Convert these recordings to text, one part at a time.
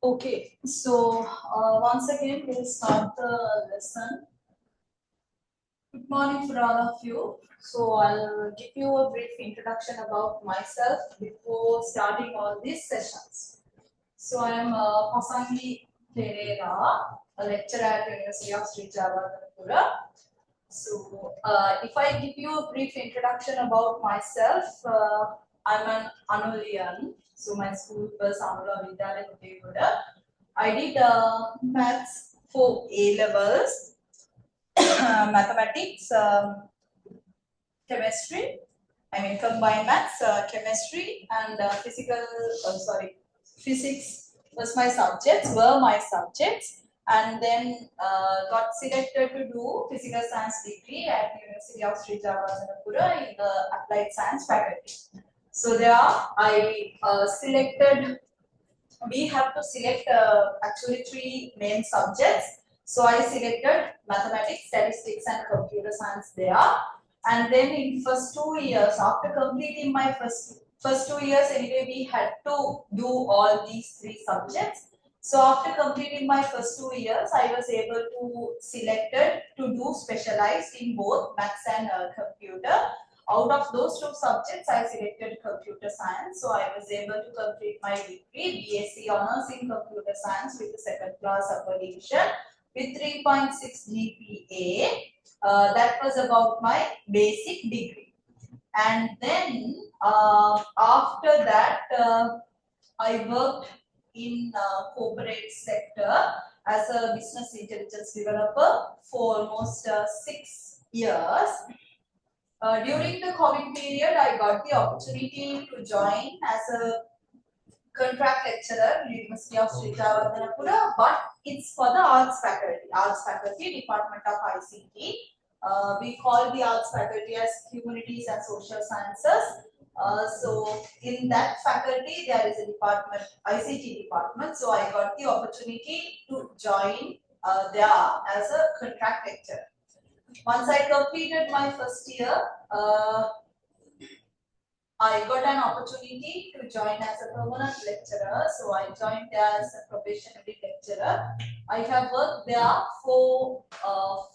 Okay, so once again we'll start the lesson. Good morning for all of you. So I'll give you a brief introduction about myself before starting all these sessions. So I am Pasangi Pereira, a lecturer at University of Sri Jagadapura. So if I give you a brief introduction about myself, I'm an Anulian. So my school was Anula Vidyalaya Udayapuda. I did maths for A levels, mathematics, chemistry. I mean combined maths, chemistry, and physics was my subjects. Were my subjects, and then got selected to do physical science degree at University of Sri Jagadapura in the applied science faculty. So there I selected. We have to select actually three main subjects. So I selected mathematics, statistics, and computer science there. And then in first 2 years, after completing my first 2 years, anyway, we had to do all these three subjects. So after completing my first 2 years, I was able to selected to do specialized in both maths and computer. Out of those two subjects, I selected computer science. So I was able to complete my degree, BSc Honours in Computer Science with the second class upper division with 3.6 GPA. That was about my basic degree. And then after that, I worked in corporate sector as a business intelligence developer for almost 6 years. During the COVID period, I got the opportunity to join as a contract lecturer at University of Sri Jagadapura, but it's for the arts faculty, Department of ICT. We call the arts faculty as Humanities and Social Sciences. So in that faculty, there is a department, ICT department. So I got the opportunity to join there as a contract lecturer. Once I completed my first year, I got an opportunity to join as a permanent lecturer. So I joined there as a probationary lecturer. I have worked there for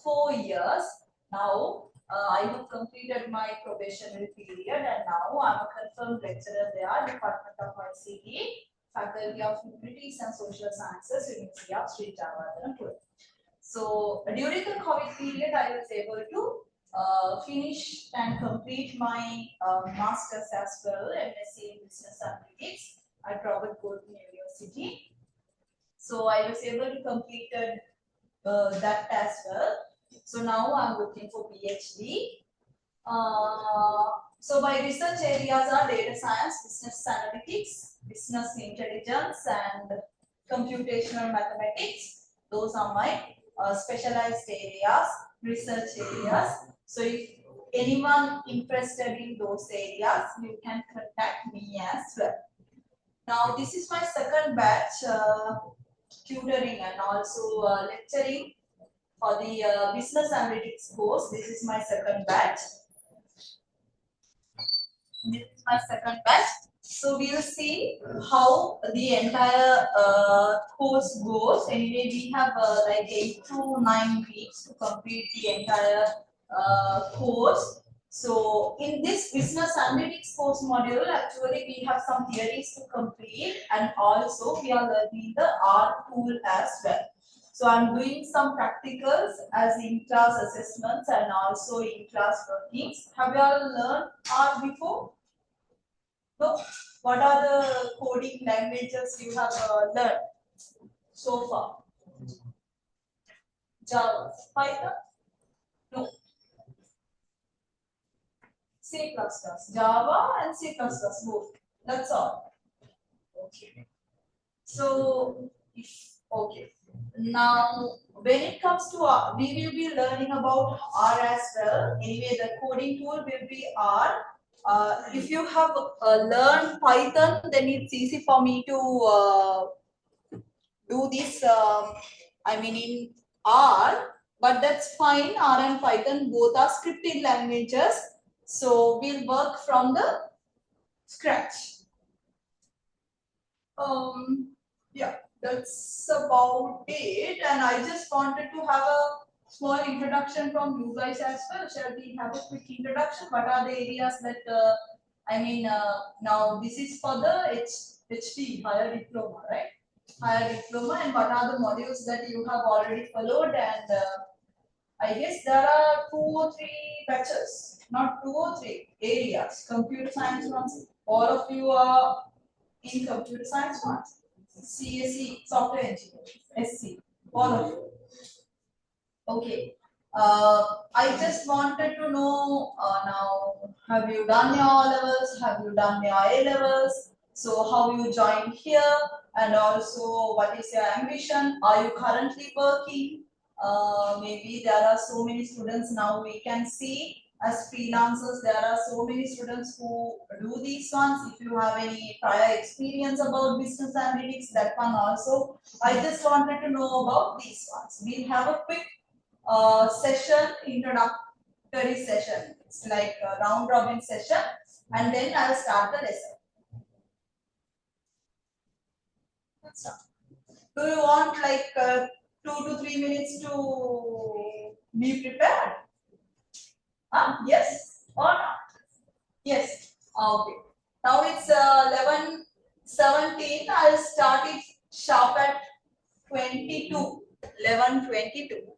4 years. Now I have completed my probationary period, and now I'm a confirmed lecturer there, Department of ICT, Faculty of Humanities and Social Sciences, University of Sri Jagadapura. So during the COVID period, I was able to finish and complete my master's as well, MSc in Business Analytics at Robert Gordon University. So I was able to complete that as well. So now I'm looking for PhD. So my research areas are data science, business analytics, business intelligence, and computational mathematics. Those are my specialized areas, research areas. So if anyone interested in those areas, you can contact me as well. Now this is my second batch tutoring and also lecturing for the business analytics course. This is my second batch. This is my second batch. So we'll see how the entire course goes. Anyway, we have like 8 to 9 weeks to complete the entire course. So in this business analytics course module, actually we have some theories to complete, and also we are learning the R tool as well. So I'm doing some practicals as in-class assessments and also in-class workings. Have you all learned R before? So, what are the coding languages you have learned so far? Java, Python? No. C++, Java and C++ both. That's all. Okay. So, okay. Now, when it comes to R, we will be learning about R as well. Anyway, the coding tool will be R. If you have learned Python, then it's easy for me to do this. I mean in R, but that's fine. R and Python both are scripting languages, so we'll work from the scratch. Yeah. that's about it. And I just wanted to have a small introduction from you guys as well. Shall we have a quick introduction? What are the areas that now this is for the HT, higher diploma, right? Higher diploma, and what are the modules that you have already followed? And I guess there are 2 or 3 batches, not 2 or 3 areas. Computer science ones. All of you are in computer science ones. CSE, software engineering, SC, all of you. Okay. I just wanted to know now, have you done your O levels? Have you done your A levels? So how you joined here, and also what is your ambition? Are you currently working? Maybe there are so many students now we can see as freelancers. There are so many students who do these ones. If you have any prior experience about business analytics, that one also. I just wanted to know about these ones. We'll have a quick session, introductory session. It's like a round robin session, and then I'll start the lesson. Let's start. Do you want like 2 to 3 minutes to be prepared? Yes or not? Yes. Okay. Now it's 11:17. I'll start it sharp at 22. 11:22.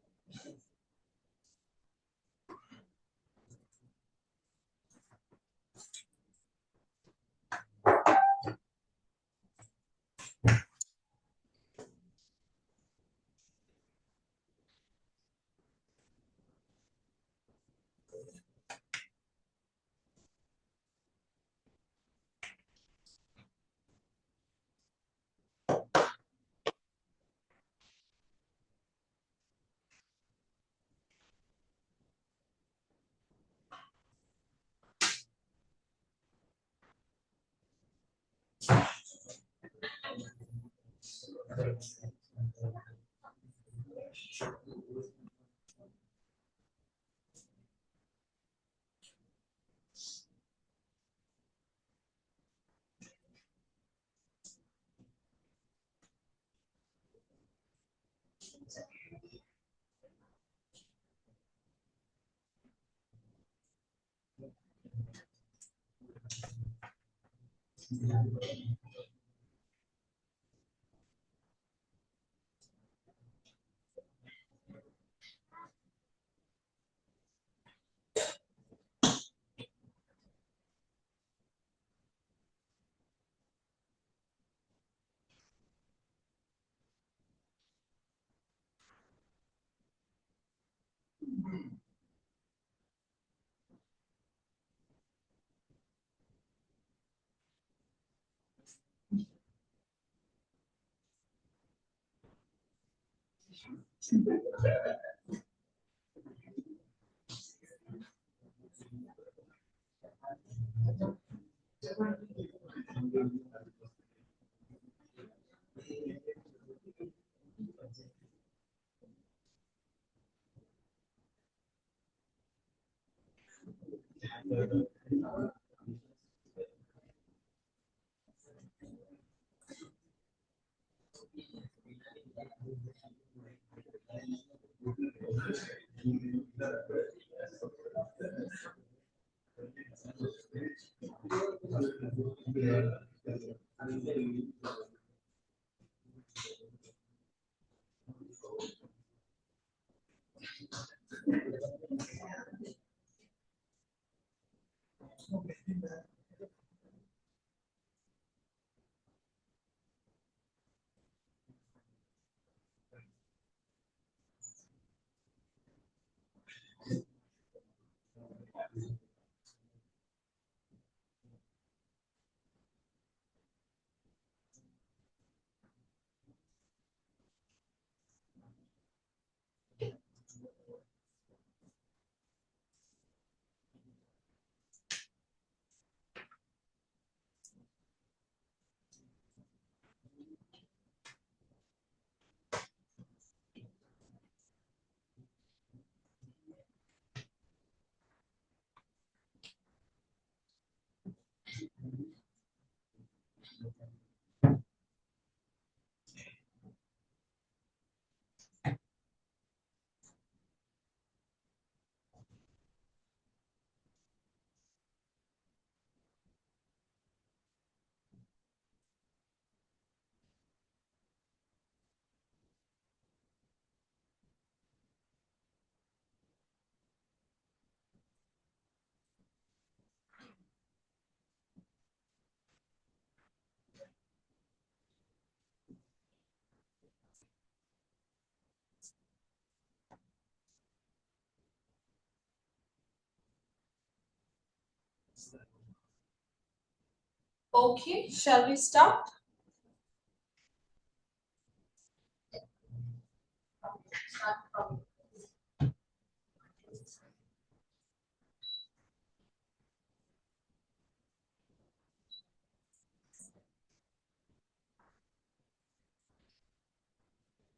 Okay, shall we start?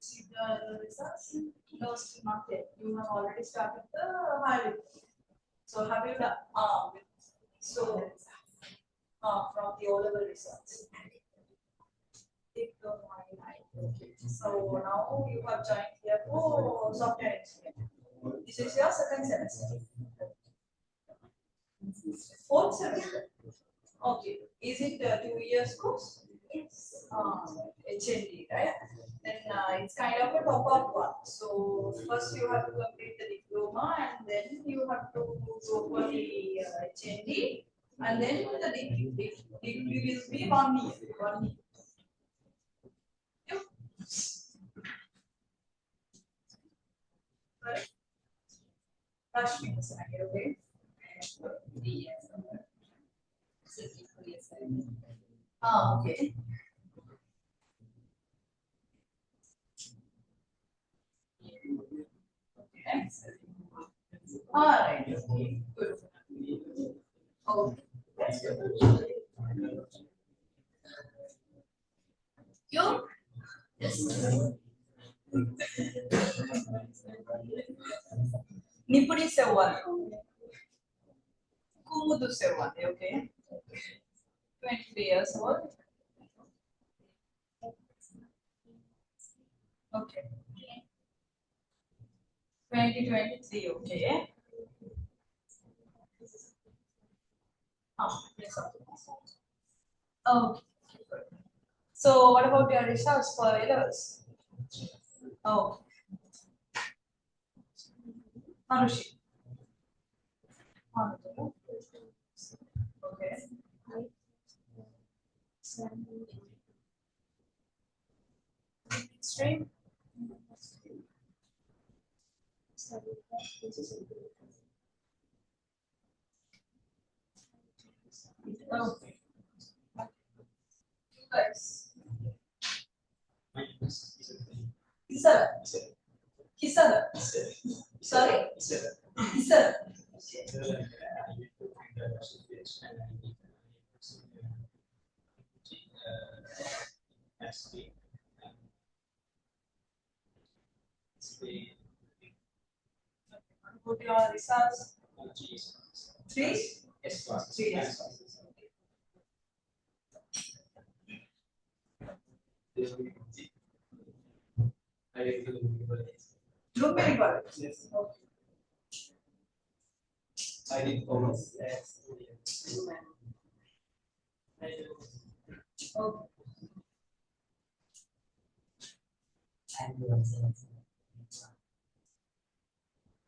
See the results? No, still not yet. You have already started the hiring. So have you done? So from the O-level results. So now you have joined here for software engineering. This is your second semester. Fourth semester. Okay. Is it a 2 years course? Yes. HND, right? Then it's kind of a top-up one. So first you have to complete the diploma, and then you have to go for the HND, and then the degree will be 1 year. 1 year. Yep. Right. Rush me a second, okay? Okay. Okay. All right. Okay. Good. Okay. That's good. You? Yes. Nipuri Sewani. Kumudu Sewani, okay? 23 years old. Okay. 2023, okay. Yes. Okay. So what about your results for others? Oh. Harushi. Okay. Stream. Okay. Guys. Kisara. Kisara. Sorry? Kisara. Put your results. 3? Yes. 3 yes. Look very good. Yes. Okay. I did almost. Okay.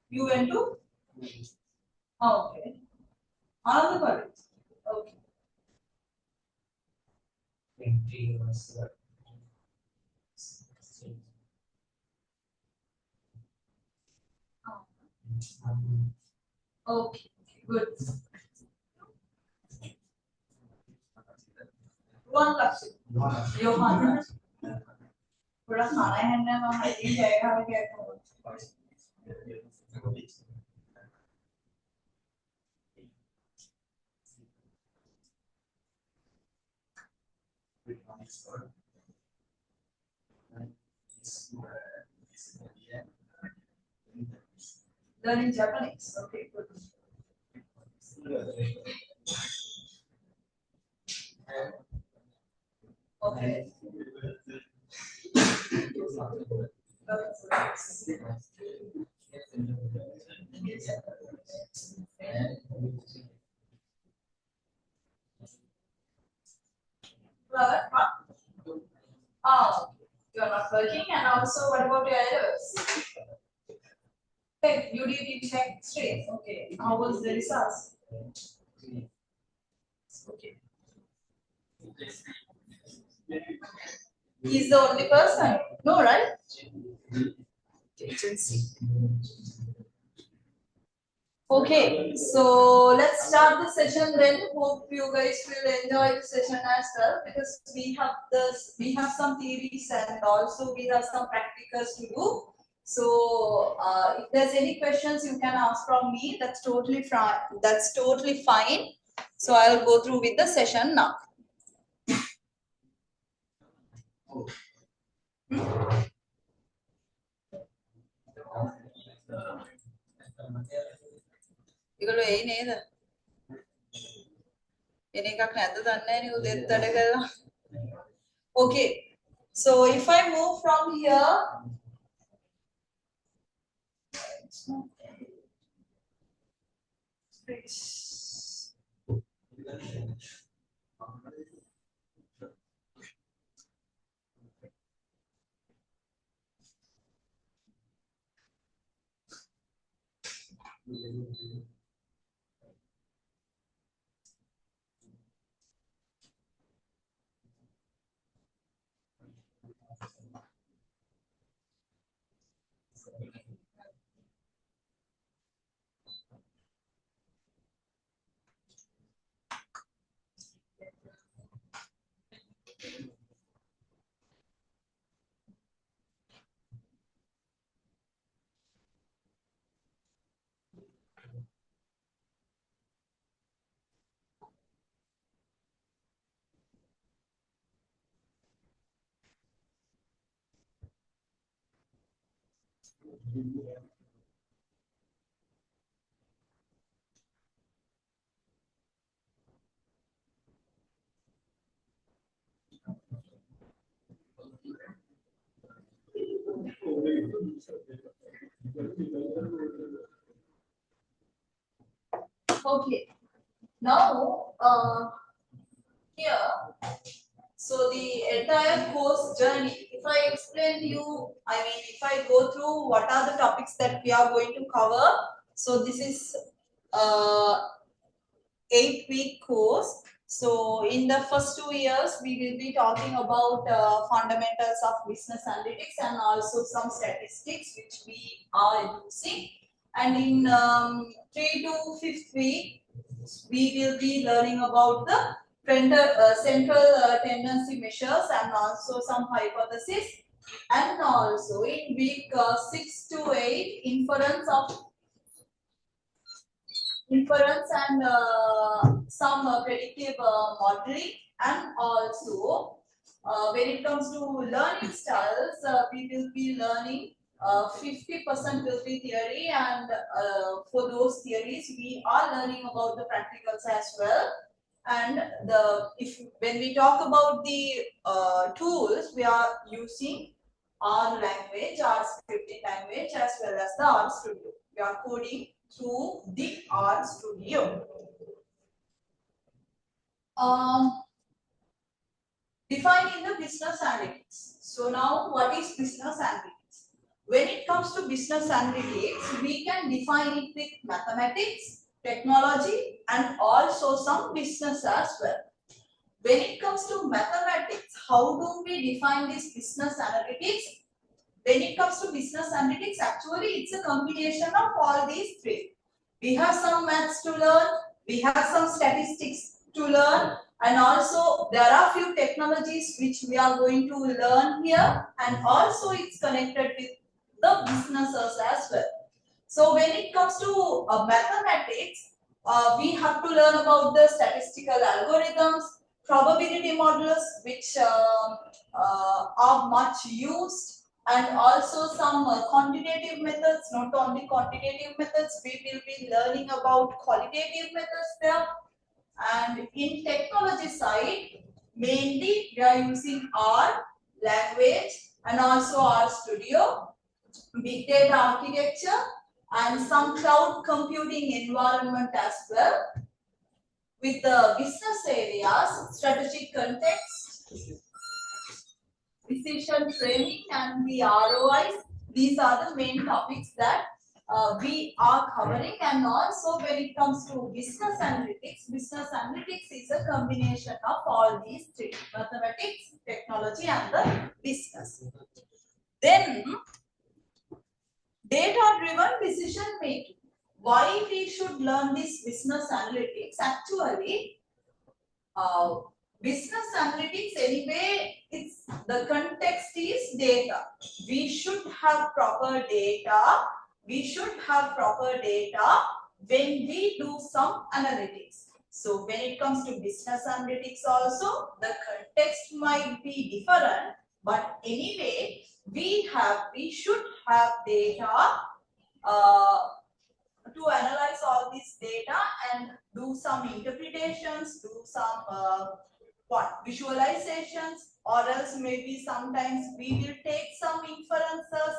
You went to? Oh, okay. Another college. Okay. 20 years. Okay, good. One question. Johan. थोड़ा खाना है ना वहाँ ये जाएगा हमें क्या Learning Japanese. Okay, good. Okay. Oh, you are not working, and also what about your errors? Hey, you did check straight. Okay. How was the results? Okay. He's the only person. No, right? Agency. Okay, so let's start the session then. Hope you guys will enjoy the session as well because we have some theories and also we have some practicals to do. So if there's any questions you can ask from me, that's totally fine. That's totally fine. So I'll go through with the session now. Okay, so if I move from here, okay, now here, so the entire course journey, if I explain to you, I mean, if I go through what are the topics that we are going to cover, so this is 8-week course. So in the first 2 years, we will be talking about fundamentals of business analytics and also some statistics which we are using. And in 3 to 5th week, we will be learning about the central tendency measures and also some hypothesis. And also in week 6 to 8, inference and some predictive modeling, and also when it comes to learning styles, we will be learning 50% will be theory, and for those theories we are learning about the practicals as well. And when we talk about the tools, we are using R language, R scripting language, as well as the RStudio. We are coding through the RStudio. Defining the business analytics. So now, what is business analytics? When it comes to business analytics, we can define it with mathematics, technology, and also some business as well. When it comes to mathematics, how do we define this business analytics? When it comes to business analytics, actually it's a combination of all these three. We have some maths to learn, we have some statistics to learn, and also there are few technologies which we are going to learn here, and also it's connected with the businesses as well. So when it comes to mathematics, we have to learn about the statistical algorithms, probability models, which are much used, and also some quantitative methods. Not only quantitative methods, we will be learning about qualitative methods there. And in technology side, mainly we are using R language and also RStudio, big data architecture, and some cloud computing environment as well. With the business areas, strategic context, decision framing, and the ROIs. These are the main topics that we are covering. And also when it comes to business analytics is a combination of all these three: mathematics, technology, and the business. Then data driven decision making. why we should learn this business analytics? Actually, business analytics anyway, it's the context is data. We should have proper data. We should have proper data when we do some analytics. So when it comes to business analytics also, the context might be different, but anyway, we should have data to analyze all this data and do some interpretations, do some visualizations, or else maybe sometimes we will take some inferences,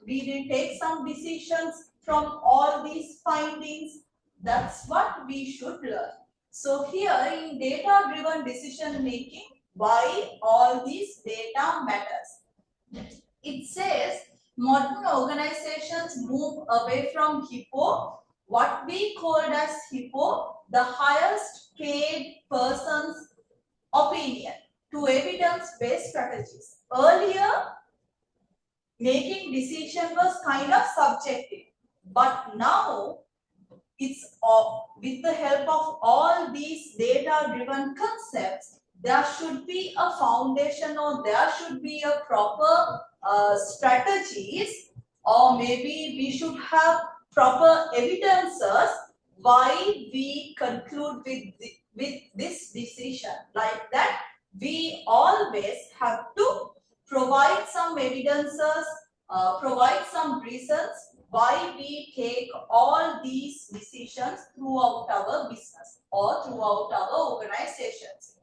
we will take some decisions from all these findings. That's what we should learn. So here in data-driven decision making, why all these data matters. It says modern organizations move away from HIPPO, what we called as HIPPO, the highest paid person's opinion, to evidence-based strategies. Earlier, making decision was kind of subjective, but now it's with the help of all these data-driven concepts, there should be a foundation or there should be a proper strategies, or maybe we should have proper evidences why we conclude with this decision. Like that, we always have to provide some evidences, provide some reasons why we take all these decisions throughout our business or throughout our organizations.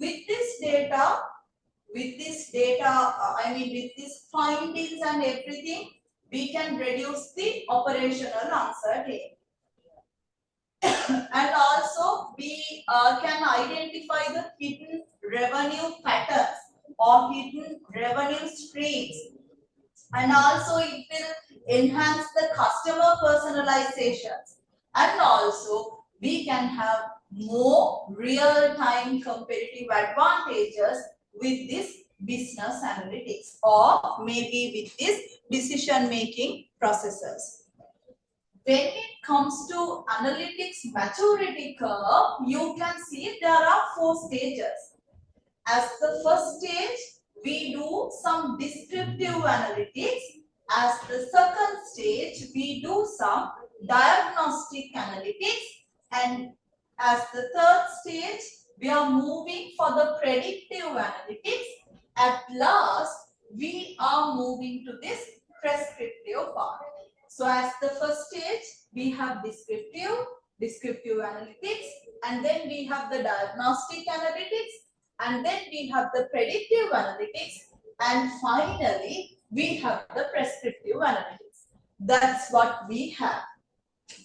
With this data, with these findings and everything, we can reduce the operational uncertainty. And also, we can identify the hidden revenue patterns or hidden revenue streams. And also, it will enhance the customer personalizations. And also, we can have more real-time competitive advantages with this business analytics or maybe with this decision-making processes. When it comes to analytics maturity curve, you can see there are 4 stages. As the first stage, we do some descriptive analytics. As the second stage, we do some diagnostic analytics. And as the third stage, we are moving for the predictive analytics. At last, we are moving to this prescriptive part. So as the first stage, we have descriptive analytics, and then we have the diagnostic analytics, and then we have the predictive analytics, and finally, we have the prescriptive analytics. That's what we have.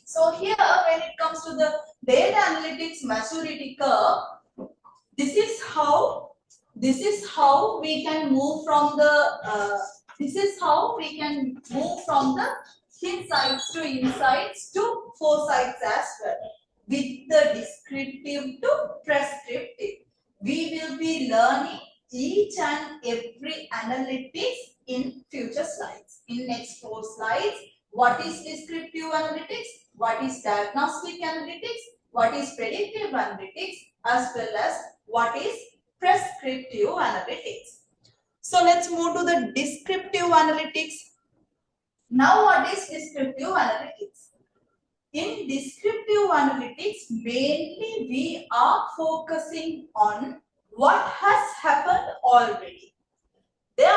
So here, when it comes to the data analytics maturity curve, this is how we can move from the insights to insights to foresights as well. With the descriptive to prescriptive, we will be learning each and every analytics in future slides. In next 4 slides, what is descriptive analytics, what is diagnostic analytics, what is predictive analytics, as well as what is prescriptive analytics. So let's move to the descriptive analytics. Now, what is descriptive analytics? In descriptive analytics, mainly we are focusing on what has happened already. There,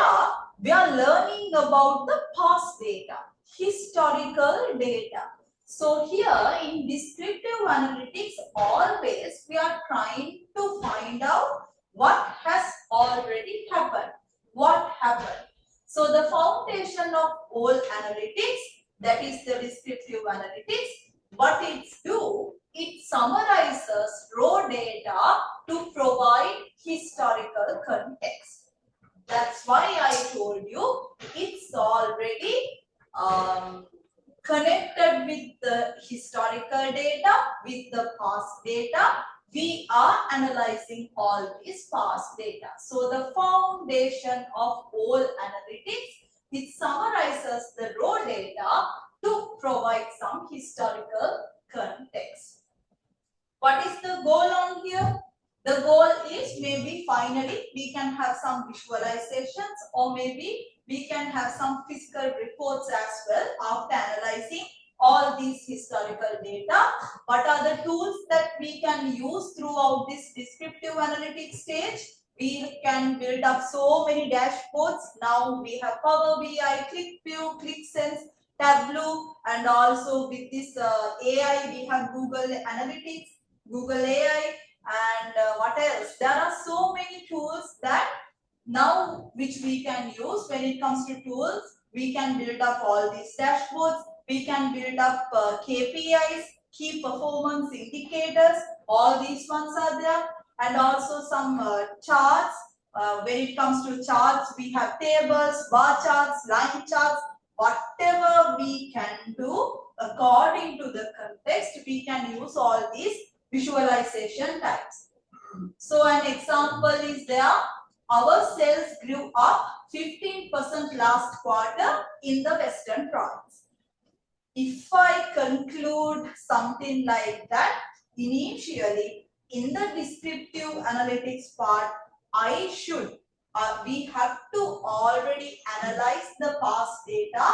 we are learning about the past data, historical data. So here in descriptive analytics, always we are trying to find out what has already happened. What happened? So the foundation of all analytics, that is the descriptive analytics, what it do, it summarizes raw data to provide historical context. That's why I told you it's already connected with the historical data, with the past data. We are analyzing all this past data. So the foundation of all analytics, it summarizes the raw data to provide provide some historical context. What is the goal on here? The goal is maybe finally we can have some visualizations, or maybe we can have some physical reports as well after analyzing all these historical data. What are the tools that we can use throughout this descriptive analytics stage? We can build up so many dashboards. Now we have Power BI, ClickView, ClickSense, Tableau, and also with this AI we have Google Analytics, Google AI, and what else? There are so many tools that now which we can use. When it comes to tools, we can build up all these dashboards. We can build up KPIs, key performance indicators. All these ones are there, and also some charts. When it comes to charts, we have tables, bar charts, line charts. Whatever we can do according to the context, we can use all these visualization types. So an example is there. Our sales grew up 15% last quarter in the Western Province. If I conclude something like that, initially in the descriptive analytics part, we have to already analyze the past data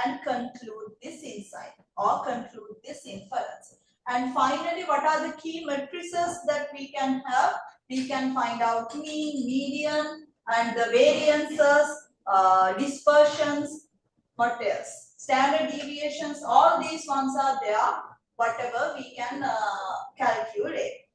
and conclude this insight or conclude this inference. And finally, what are the key matrices that we can have? We can find out mean, median, and the variances, dispersions, what else? Standard deviations, all these ones are there, whatever we can calculate.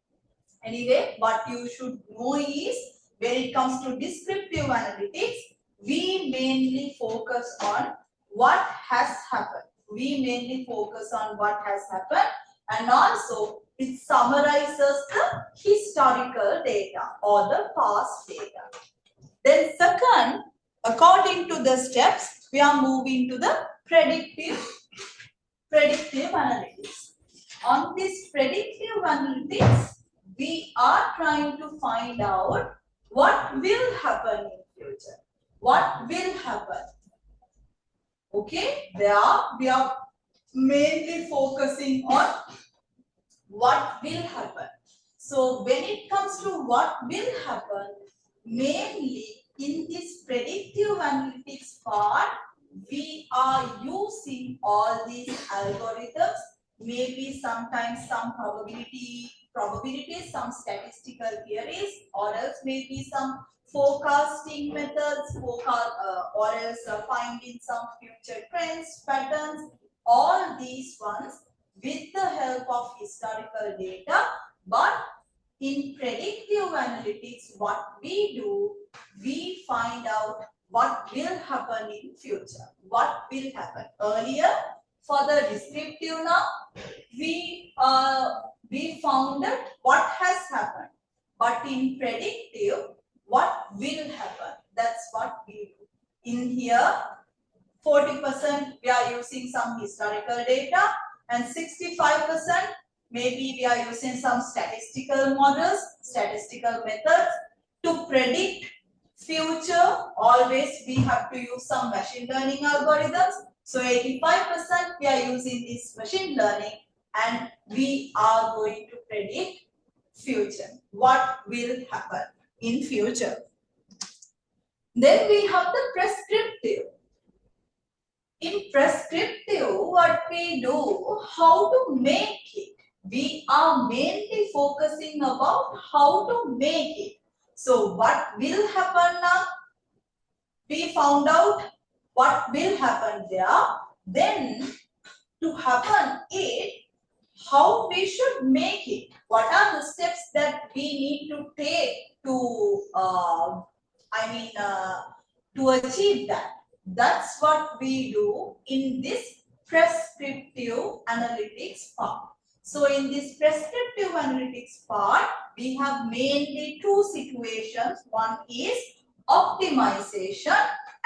Anyway, what you should know is, when it comes to descriptive analytics, we mainly focus on what has happened. We mainly focus on what has happened, and also it summarizes the historical data or the past data. Then second, according to the steps, we are moving to the predictive analytics. On this predictive analytics, we are trying to find out what will happen in future. What will happen? Okay, there we are mainly focusing on what will happen. So when it comes to what will happen, mainly in this predictive analytics part, we are using all these algorithms, maybe sometimes some probabilities, some statistical theories, or else maybe some forecasting methods, or else finding some future trends, patterns, all these ones with the help of historical data. But in predictive analytics, what we do, we find out what will happen in future. What will happen? Earlier, for the descriptive now, we found that what has happened. But in predictive, what will happen? That's what we do. In here, 40% we are using some historical data, and 65% maybe we are using some statistical models, statistical methods to predict future. Always we have to use some machine learning algorithms. So 85% we are using this machine learning, and we are going to predict future. What will happen in future? Then we have the prescriptive. In prescriptive, what we do, how to make it. We are mainly focusing about how to make it. So what will happen now? We found out what will happen there. Then to happen it, how we should make it. What are the steps that we need to take to to achieve that? That's what we do in this prescriptive analytics part. So in this prescriptive analytics part, we have mainly two situations. One is optimization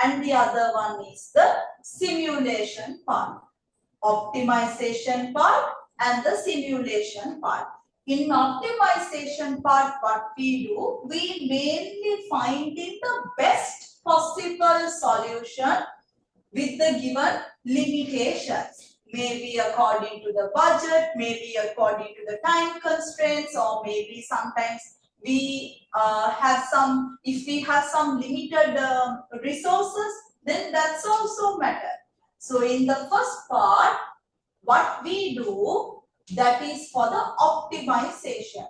and the other one is the simulation part. Optimization part and the simulation part. In optimization part, what we do, we mainly finding the best possible solution with the given limitations. maybe according to the budget, maybe according to the time constraints, or maybe sometimes we have some, if we have some limited resources, then that's also matter. So in the first part, what we do, that is for the optimization.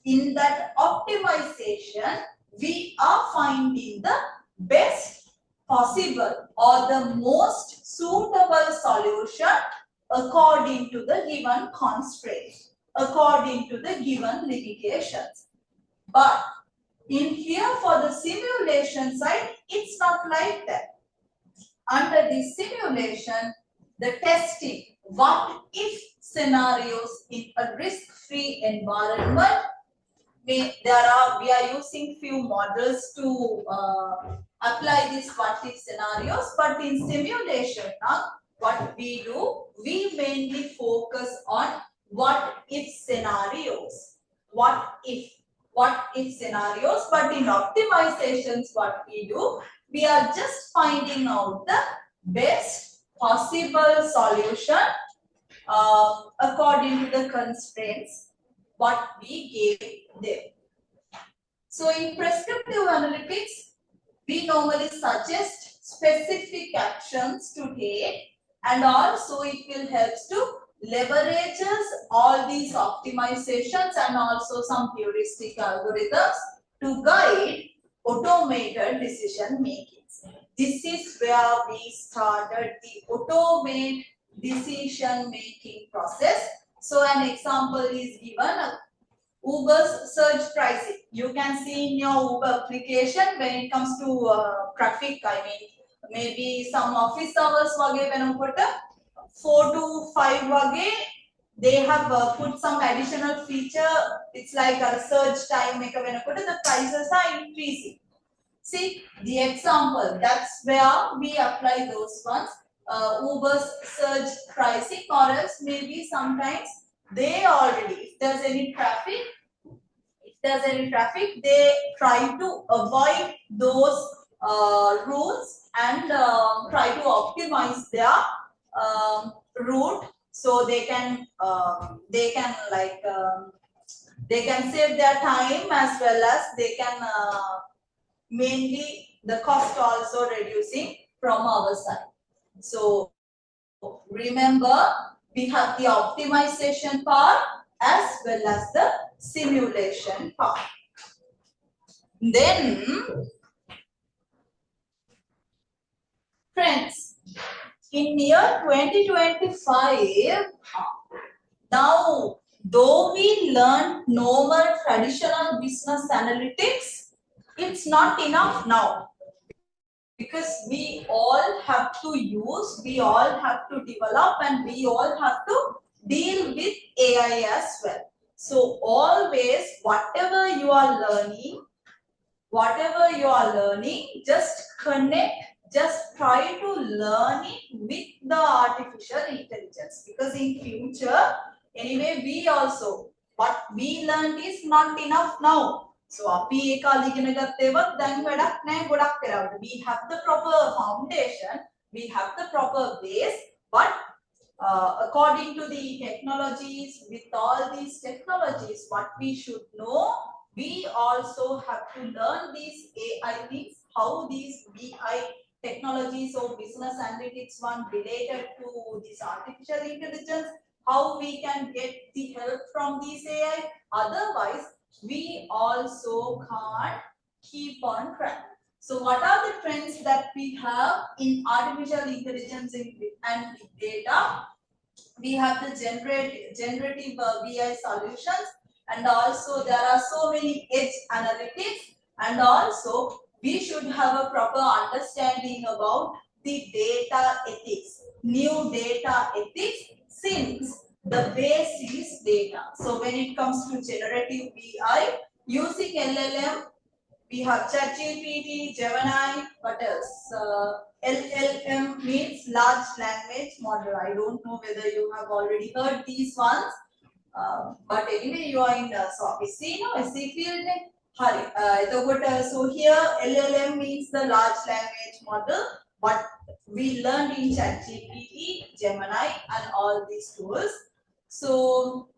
In that optimization, we are finding the best possible or the most suitable solution according to the given constraints, according to the given limitations. But in here for the simulation side, it's not like that. Under the simulation, the testing, what if scenarios in a risk-free environment, we are using few models to apply these what if scenarios, but in simulation now what we do, we mainly focus on what if scenarios, what if scenarios. But in optimizations, what we do, we are just finding out the best possible solution according to the constraints what we gave them. So in prescriptive analytics, we normally suggest specific actions to take, and also it will help to leverage all these optimizations and also some heuristic algorithms to guide automated decision making. This is where we started the automate decision making process. So an example is given, Uber's surge pricing. You can see in your Uber application when it comes to traffic, I mean, maybe some office hours wage when put 4 to 5 wage, they have put some additional feature. It's like a surge time make when put the prices are increasing. See the example, that's where we apply those ones. Uber's surge pricing, or else maybe sometimes they already, if there's any traffic, they try to avoid those routes and try to optimize their route, so they can save their time, as well as they can mainly the cost also reducing from our side. So remember, we have the optimization part as well as the simulation part. Then, friends, in year 2025, now though we learn normal traditional business analytics, it's not enough now, because we all have to use, we all have to develop, and we all have to deal with AI as well. So always whatever you are learning, just connect, just try to learn it with the artificial intelligence, because in future anyway we also, what we learned is not enough now. So we have the proper foundation, we have the proper base, but according to the technologies, with all these technologies, what we should know, we also have to learn these AI things, how these BI technologies or business analytics one related to this artificial intelligence, how we can get the help from these AI. Otherwise, we also can't keep on track. So what are the trends that we have in artificial intelligence and big data? We have the generative BI solutions, and also there are so many edge analytics, and also we should have a proper understanding about the data ethics, new data ethics, since the base is data. So when it comes to generative BI, using LLM, we have ChatGPT, Gemini, what else? LLM means large language model. I don't know whether you have already heard these ones. But anyway, you are in SC field. So here LLM means the large language model, but we learned in ChatGPT, Gemini, and all these tools. So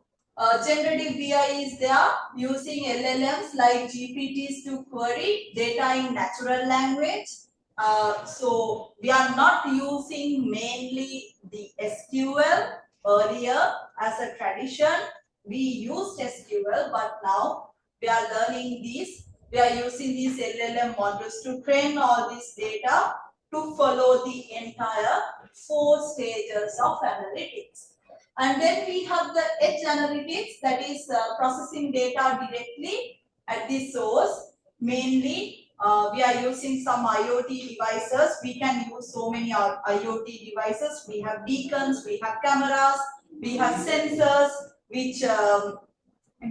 generative BI is there using LLMs like GPTs to query data in natural language. So we are not using mainly the SQL earlier as a tradition. We used SQL, but now we are learning these. We are using these LLM models to train all this data to follow the entire 4 stages of analytics. And then we have the edge analytics, that is processing data directly at the source. Mainly, we are using some IoT devices. We can use so many IoT devices. We have beacons, we have cameras, we have sensors, which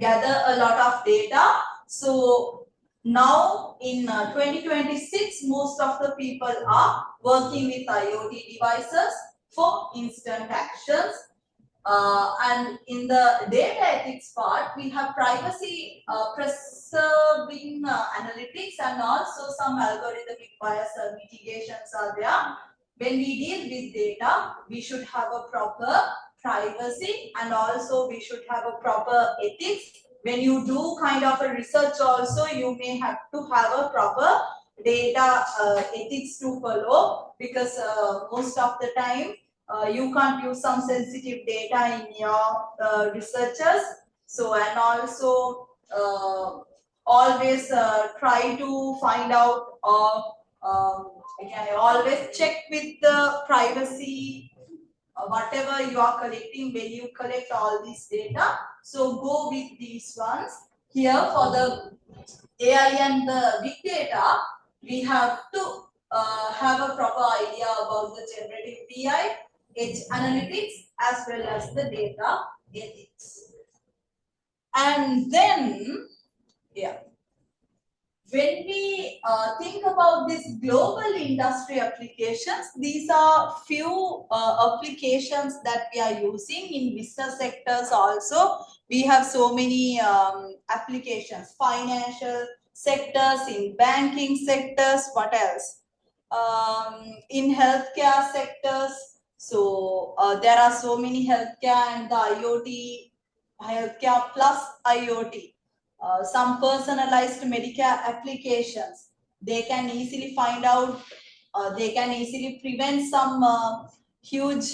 gather a lot of data. So now in 2026, most of the people are working with IoT devices for instant actions. And in the data ethics part, we have privacy preserving analytics, and also some algorithmic bias mitigations are there. When we deal with data, we should have a proper privacy, and also we should have a proper ethics. When you do kind of a research also, you may have to have a proper data ethics to follow, because most of the time you can't use some sensitive data in your researches. So, and also always try to find out, or again, always check with the privacy, whatever you are collecting when you collect all this data. So go with these ones. Here for the AI and the big data, we have to have a proper idea about the generative BI, edge analytics, as well as the data ethics. And then, yeah, when we think about these global industry applications, these are few applications that we are using in business sectors also. We have so many applications, financial sectors, in banking sectors, what else? In healthcare sectors. So there are so many healthcare and the IoT, healthcare plus IoT. Some personalized Medicare applications. They can easily find out, they can easily prevent some huge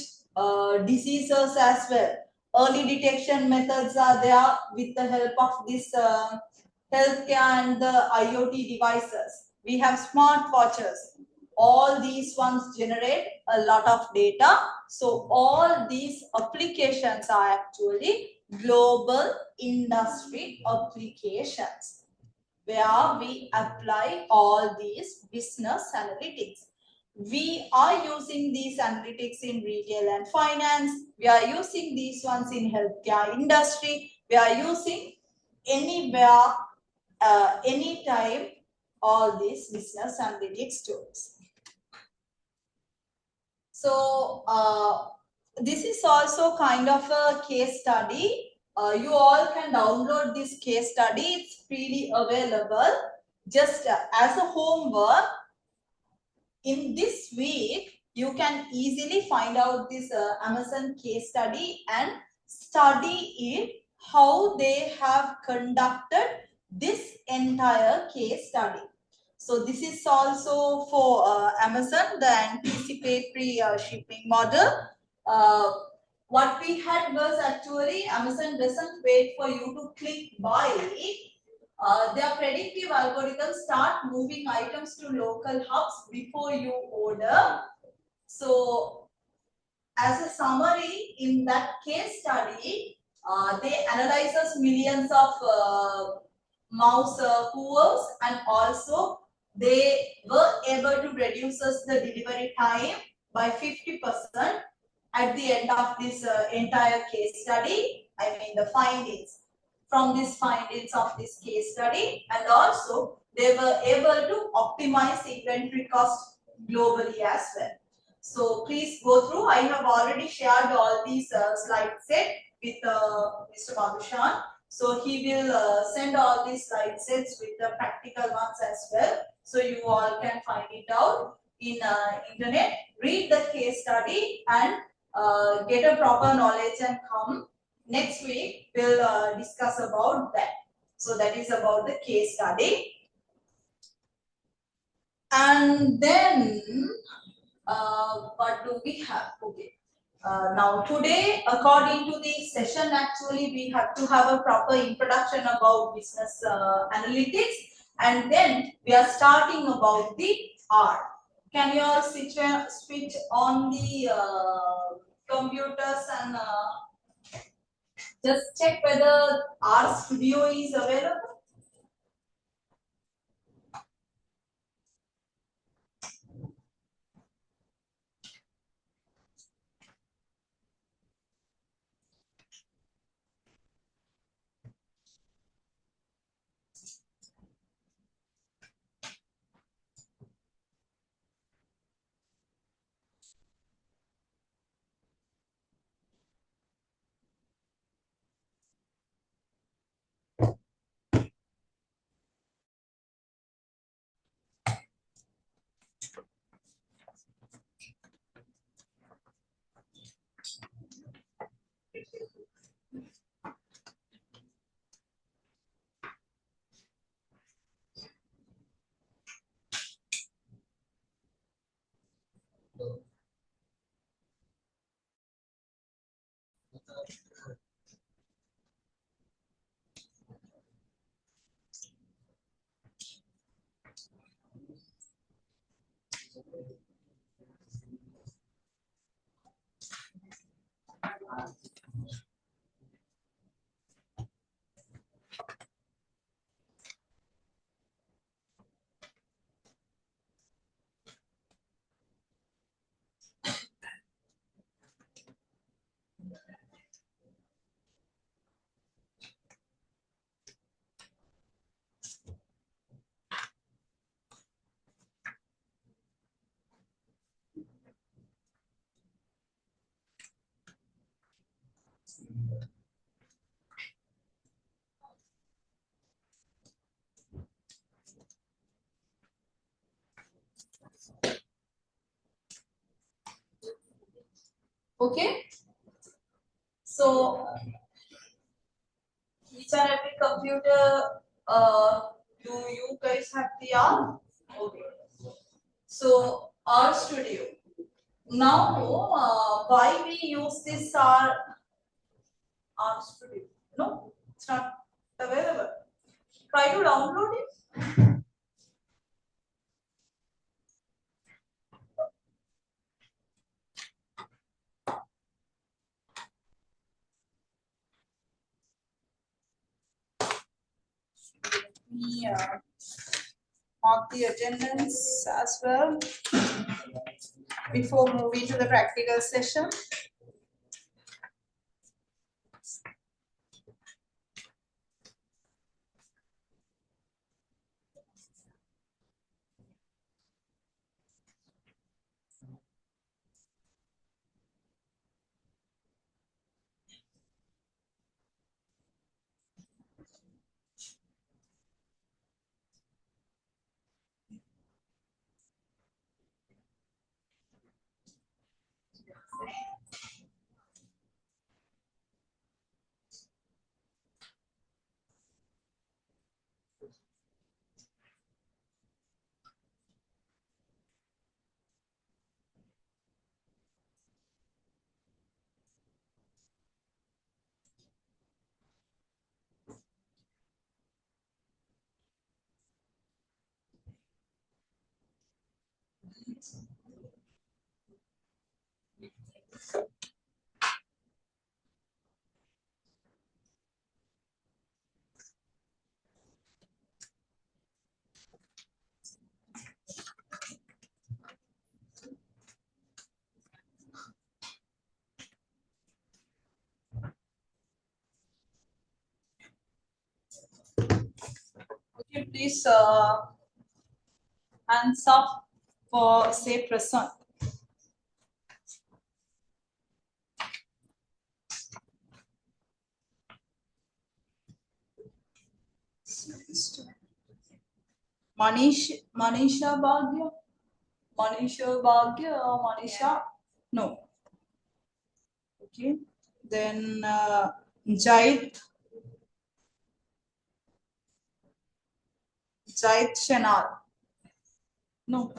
diseases as well. Early detection methods are there with the help of this healthcare and the IoT devices. We have smart watches. All these ones generate a lot of data. So all these applications are actually global industry applications where we apply all these business analytics. We are using these analytics in retail and finance. We are using these ones in healthcare industry. We are using anywhere, anytime, all these business analytics tools. So this is also kind of a case study. You all can download this case study. It's freely available. Just as a homework, in this week, you can easily find out this Amazon case study and study it, how they have conducted this entire case study. So this is also for Amazon, the anticipatory shipping model. What we had was actually Amazon doesn't wait for you to click buy. Their predictive algorithms start moving items to local hubs before you order. So as a summary, in that case study, they analyzes millions of mouse hooves, and also they were able to reduce the delivery time by 50% at the end of this entire case study. I mean the findings, from these findings of this case study, and also they were able to optimize inventory cost globally as well. So please go through. I have already shared all these slide set with Mr. Madhushan. So he will send all these slide sets with the practical ones as well. So you all can find it out. in internet, read the case study and get a proper knowledge and come. Next week we'll discuss about that. So that is about the case study. And then what do we have? Okay. Now today, according to the session, actually we have to have a proper introduction about business analytics, and then we are starting about the R. Can you all switch on the computers and just check whether RStudio is available? Okay. So each and every computer, do you guys have the R? Okay. So RStudio. Now, why we use this RStudio? No, it's not available. Try to download it. Yeah. Mark the attendance as well before moving to the practical session. Okay, please hands up for say present. Manisha Bhagya. Manisha Bhagya, Manisha, no. Okay, then Jait, Jait Shenar, no.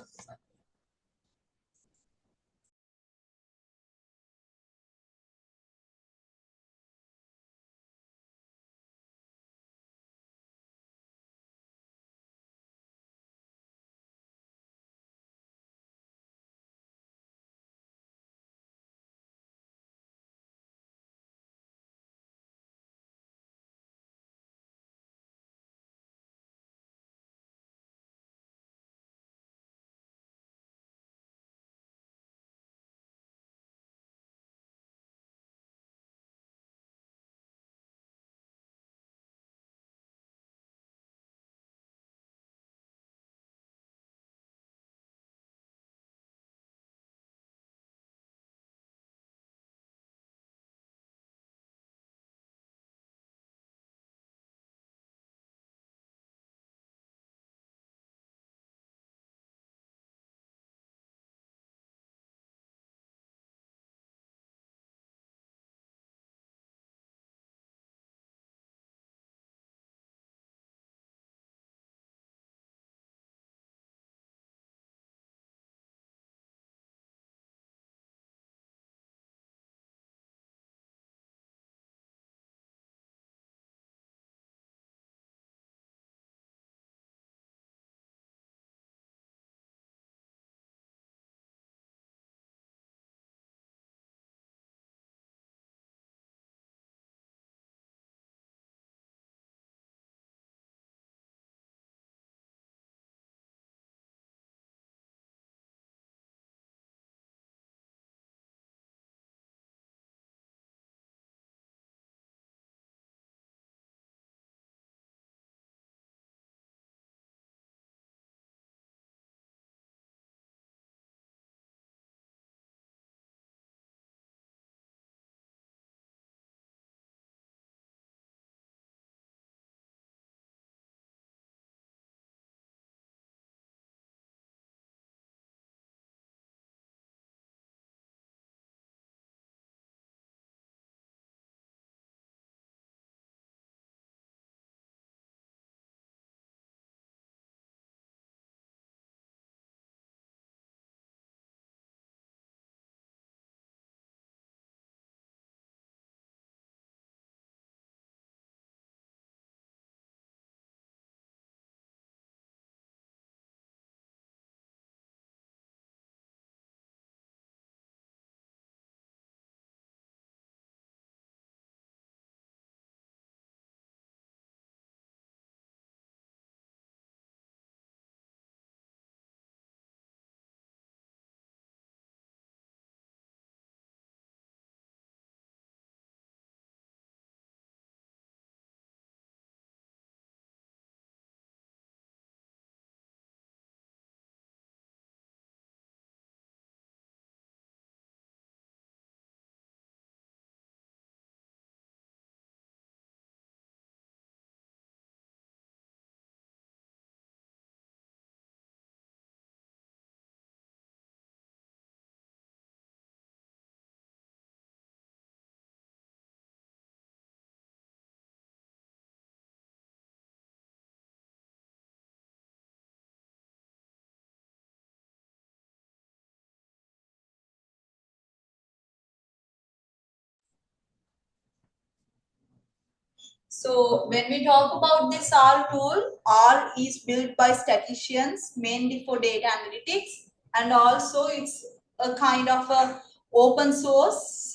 So when we talk about this R tool, R is built by statisticians mainly for data analytics, and also it's a kind of a open source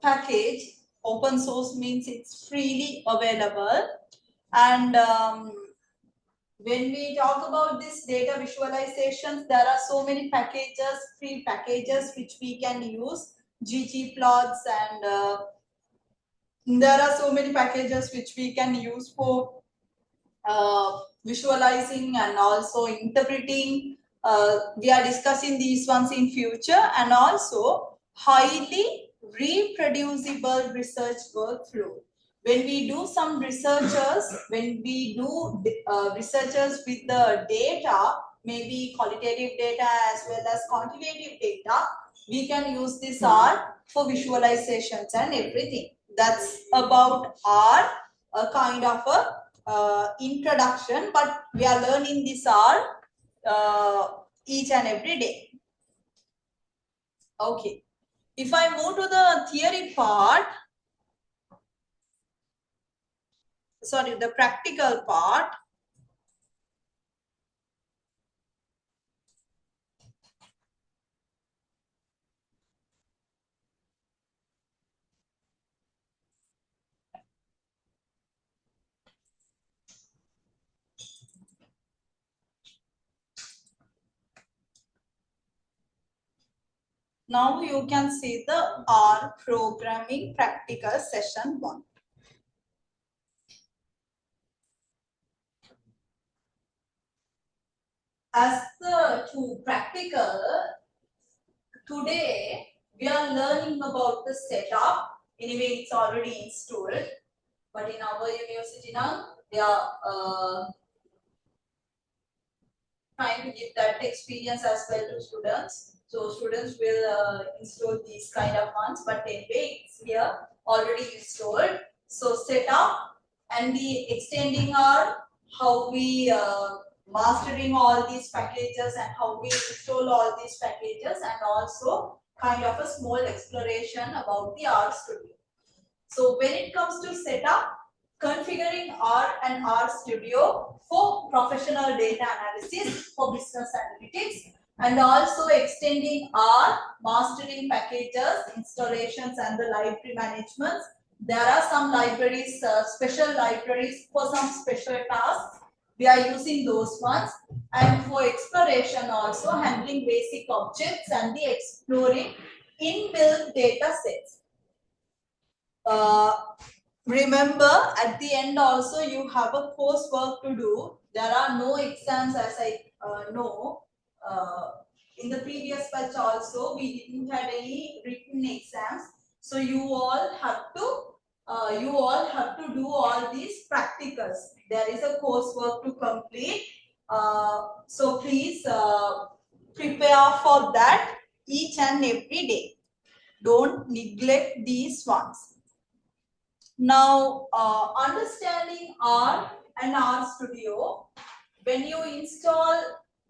package. Open source means it's freely available, and when we talk about this data visualizations, there are so many packages, free packages which we can use, ggplots, and there are so many packages which we can use for visualizing and also interpreting. We are discussing these ones in future, and also highly reproducible research workflow. When we do some researchers, when we do researchers with the data, maybe qualitative data as well as quantitative data, we can use this R for visualizations and everything. That's about R, a kind of a introduction, but we are learning this R each and every day. Okay. If I move to the theory part, sorry, the practical part. Now you can see the R programming practical session 1. As the to practical, today we are learning about the setup. Anyway, it's already installed, but in our university now they are trying to give that experience as well to students. So students will install these kind of ones, but anyway, it's here already installed. So setup and the extending are how we mastering all these packages and how we install all these packages, and also kind of a small exploration about the RStudio. So when it comes to setup, configuring R and RStudio for professional data analysis for business analytics, and also extending R, mastering packages, installations, and the library management. There are some libraries, special libraries for some special tasks. We are using those ones. And for exploration also, handling basic objects and the exploring inbuilt data sets. Remember, at the end also you have a coursework to do. There are no exams, as I know. In the previous batch also we didn't have any written exams. So you all have to do all these practicals. There is a coursework to complete. So please prepare for that each and every day. Don't neglect these ones. Now, understanding R and RStudio, when you install,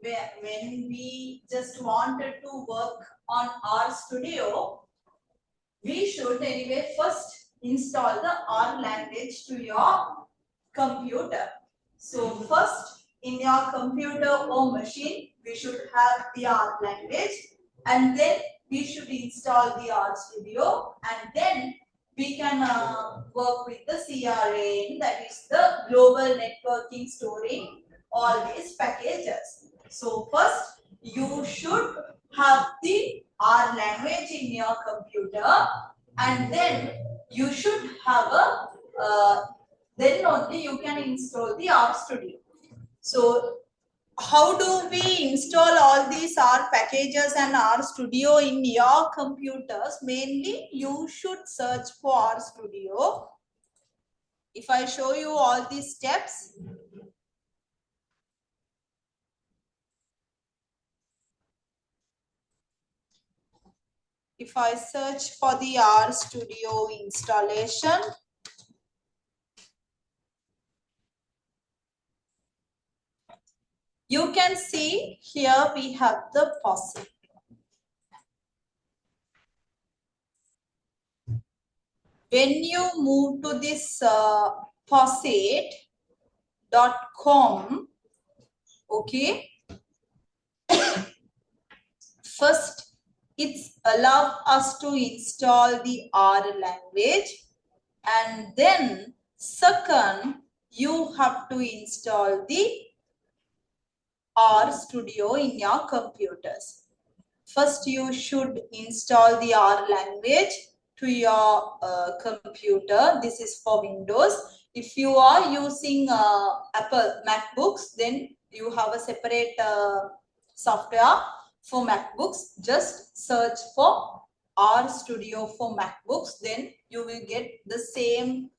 when we just wanted to work on RStudio, we should anyway first install the R language to your computer. So first, in your computer or machine, we should have the R language, and then we should install the RStudio, and then we can work with the CRAN, that is the global networking storing all these packages. So first you should have the R language in your computer, and then you should have a then only you can install the RStudio. So how do we install all these R packages and RStudio in your computers? Mainly, you should search for RStudio. If I show you all these steps, if I search for the RStudio installation, you can see here we have the POSIT. When you move to this POSIT.com, okay, first it's allow us to install the R language, and then second you have to install the RStudio in your computers. First you should install the R language to your computer. This is for Windows. If you are using Apple MacBooks, then you have a separate software for MacBooks. Just search for RStudio for MacBooks, then you will get the same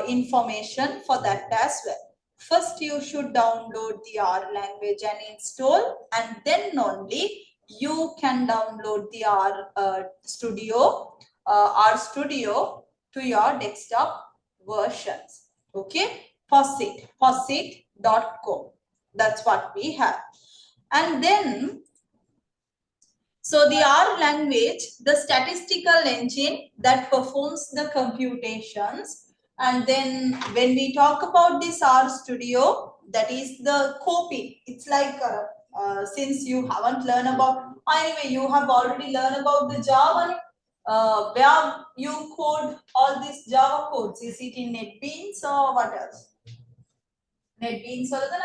information for that as well. first you should download the R language and install, and then only you can download the RStudio to your desktop versions. Okay, faucet.com. That's what we have. And then, so the R language, the statistical engine that performs the computations. And then when we talk about this RStudio, that is the copy. It's like, since you haven't learned about, anyway, you have already learned about the Java, where you code all these Java codes. Is it in NetBeans or what else? NetBeans or the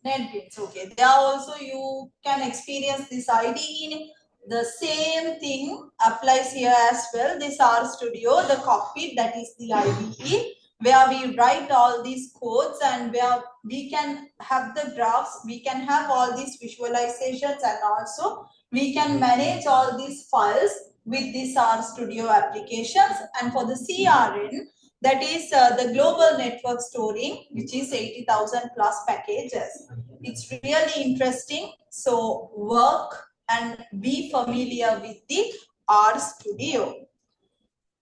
NetBeans, okay. There also you can experience this IDE. The same thing applies here as well. This RStudio, the cockpit, that is the IDE, where we write all these codes and where we can have the graphs, we can have all these visualizations, and also we can manage all these files with this RStudio applications. And for the CRN, that is the global network storing, which is 80,000 plus packages. It's really interesting. So work and be familiar with the RStudio.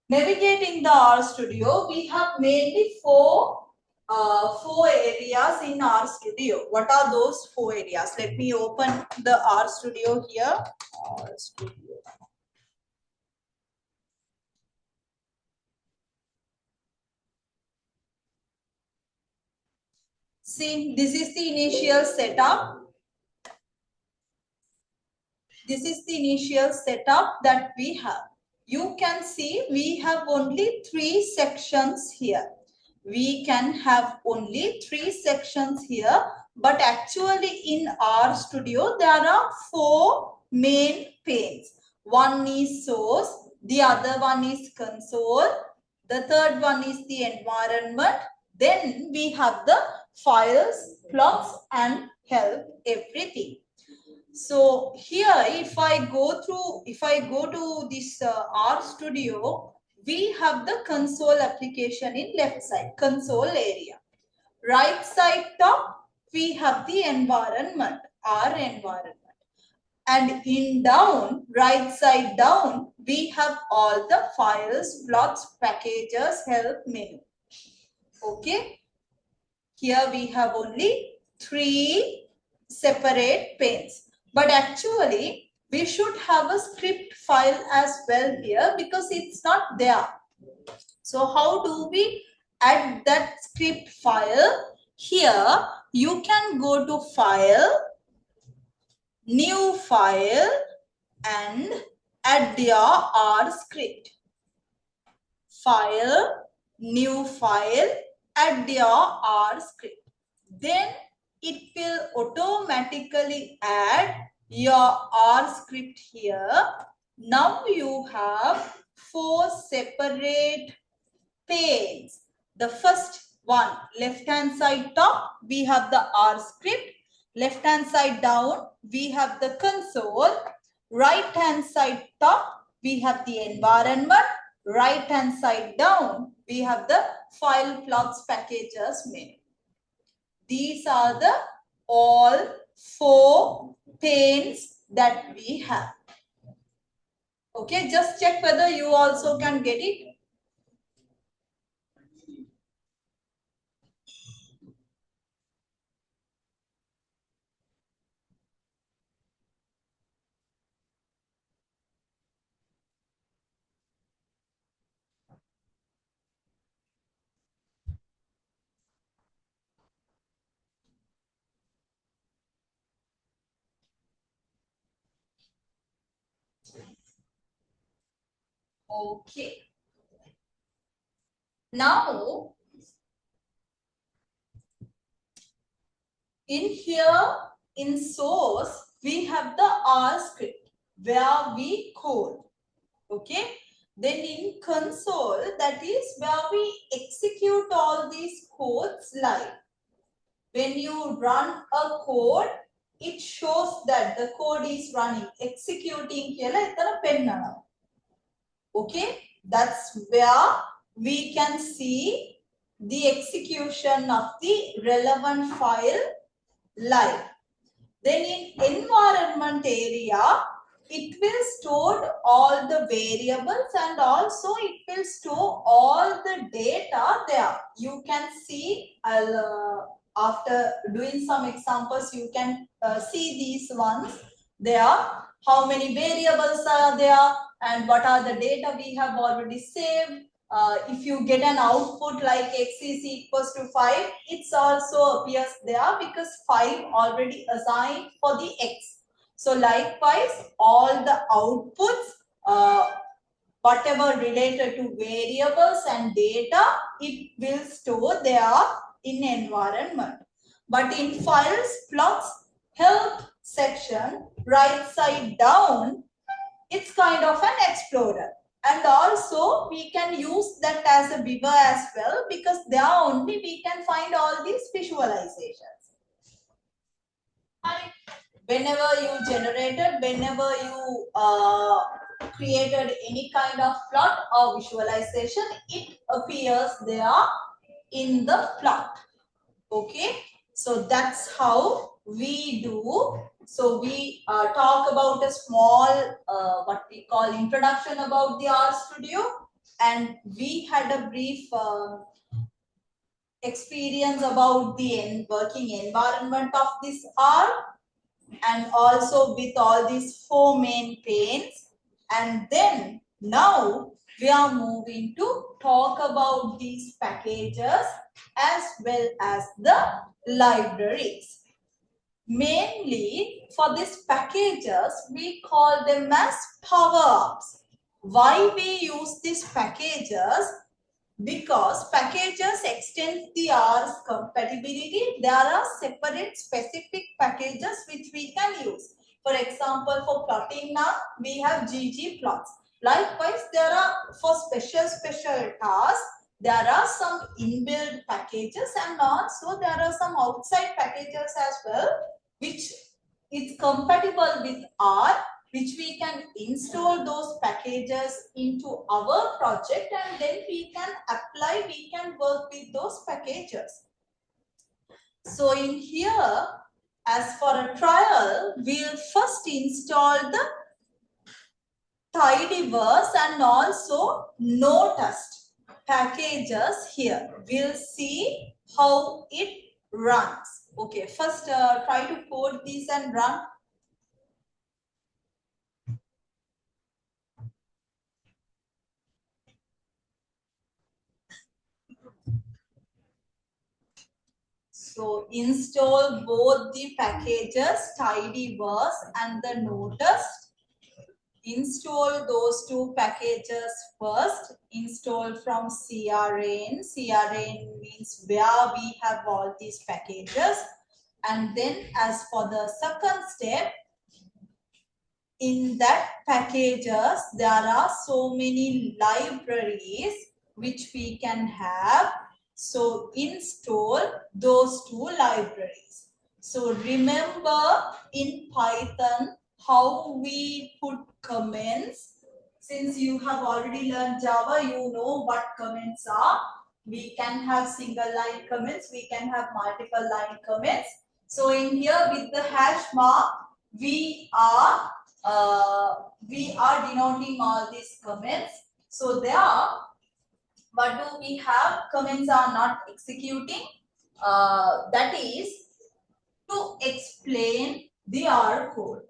Navigating the RStudio, we have mainly four areas in RStudio. What are those four areas? Let me open the RStudio here. RStudio. See, this is the initial setup. This is the initial setup that we have. You can see we have only 3 sections here. We can have only 3 sections here, but actually in RStudio there are 4 main panes. One is source, the other one is console, the third one is the environment. Then we have the files, plots, and help, everything. So here, if I go to this RStudio, we have the console application in left side, console area. Right side top, we have the environment, our environment. And in down, right side down, we have all the files, plots, packages, help, menu. Okay. Here we have only 3 separate panes. But actually, we should have a script file as well here because it's not there. So how do we add that script file? Here, you can go to File, New File, and add your R script. File, New File, add your R script. Then it will automatically add your R script here. Now you have 4 separate panes. The first one, left hand side top, we have the R script. Left hand side down, we have the console. Right hand side top, we have the environment. Right hand side down, we have the file, plots, packages, menu. These are the all 4 panes that we have. Okay, just check whether you also can get it. Okay. Now, in here, in source, we have the R script where we code. Okay. Then in console, that is where we execute all these codes live. When you run a code, it shows that the code is running, executing. Okay, that's where we can see the execution of the relevant file live. Then in environment area, it will store all the variables and also it will store all the data there. You can see after doing some examples, you can see these ones there. How many variables are there and what are the data we have already saved. If you get an output like x is equals to 5, it's also appears there because 5 already assigned for the x. So likewise, all the outputs, whatever related to variables and data, it will store there in environment. But in files, plots, help section, right side down, it's kind of an explorer. And also we can use that as a viewer as well because there only we can find all these visualizations. And whenever you generated, whenever you created any kind of plot or visualization, it appears there in the plot. Okay, so that's how we do. So we talk about a small what we call introduction about the RStudio, and we had a brief experience about the working environment of this R, and also with all these 4 main panes. And then now we are moving to talk about these packages as well as the libraries. Mainly for these packages, we call them as power-ups. Why we use these packages? Because packages extend the R's compatibility. There are separate specific packages which we can use. For example, for plotting now, we have ggplots. Likewise, there are for special tasks, there are some inbuilt packages and also there are some outside packages as well, which is compatible with R, which we can install those packages into our project and then we can apply, we can work with those packages. So in here, as for a trial, we'll first install the tidyverse and also noticed packages here. We'll see how it runs. Okay, first try to code these and run. So install both the packages, tidyverse and the noticed. Install those 2 packages first. Install from CRN. CRN means where we have all these packages. And then as for the second step, in that packages, there are so many libraries which we can have. So install those 2 libraries. So remember in Python how we put comments. Since you have already learned Java, you know what comments are. We can have single line comments, we can have multiple line comments. So in here with the hash mark, we are denoting all these comments. So there, what do we have? Comments are not executing. That is to explain the R code.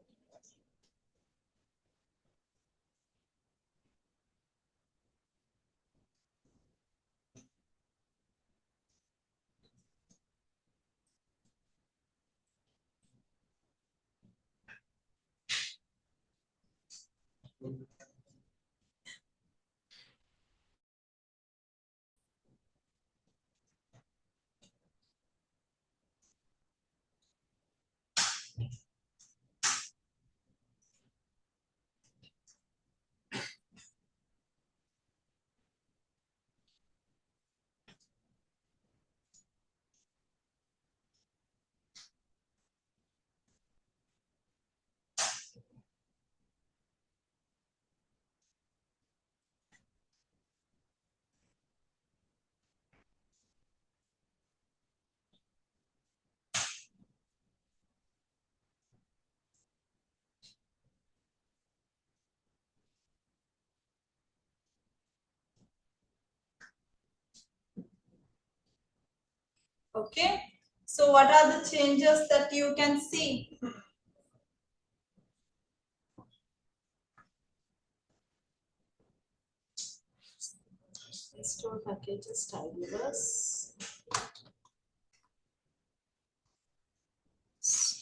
Okay. So what are the changes that you can see? Install packages tidyverse.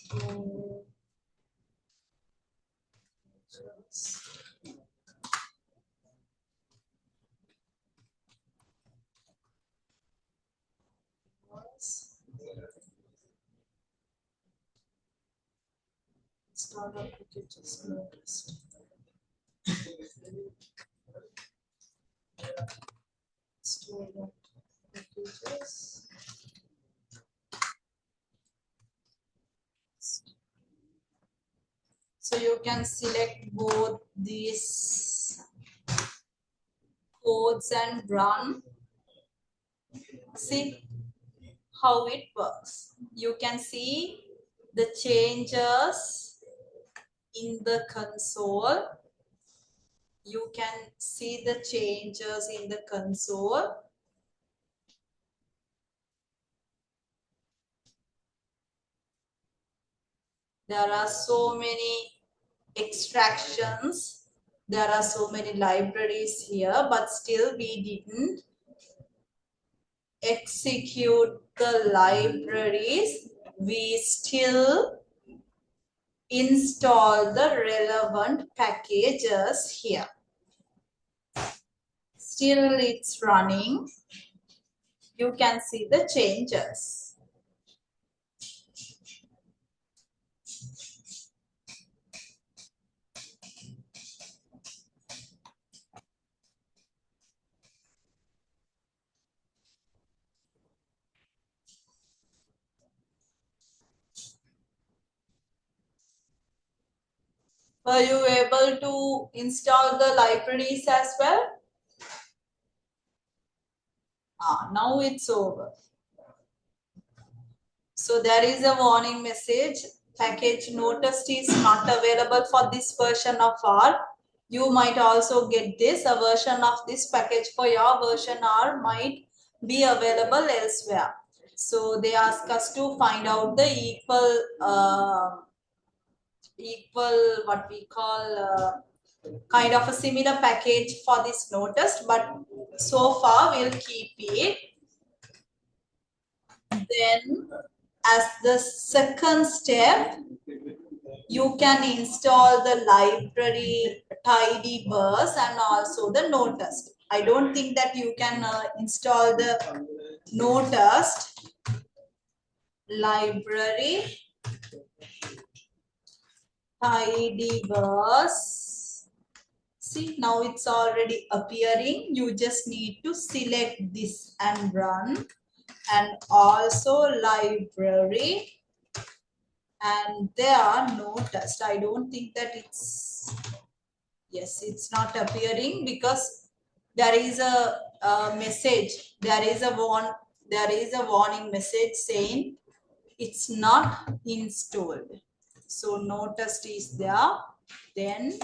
So install packages noticed. Install packages. So you can select both these codes and run. See how it works. You can see the changes in the console. You can see the changes in the console. There are so many extractions. There are so many libraries here, but still we didn't execute the libraries. We still install the relevant packages here. Still it's running. You can see the changes. Were you able to install the libraries as well? Now it's over. So there is a warning message. Package noticed is not available for this version of R. You might also get this. A version of this package for your version R might be available elsewhere. So they ask us to find out the equal what we call kind of a similar package for this noticed, but so far we'll keep it. Then as the second step, you can install the library tidyverse and also the noticed. I don't think that you can install the noticed library tidyverse. See, now it's already appearing. You just need to select this and run. And also library. And there are no test. I don't think that it's, yes, it's not appearing because there is a message. There is a warning message saying it's not installed. So no test is there. Then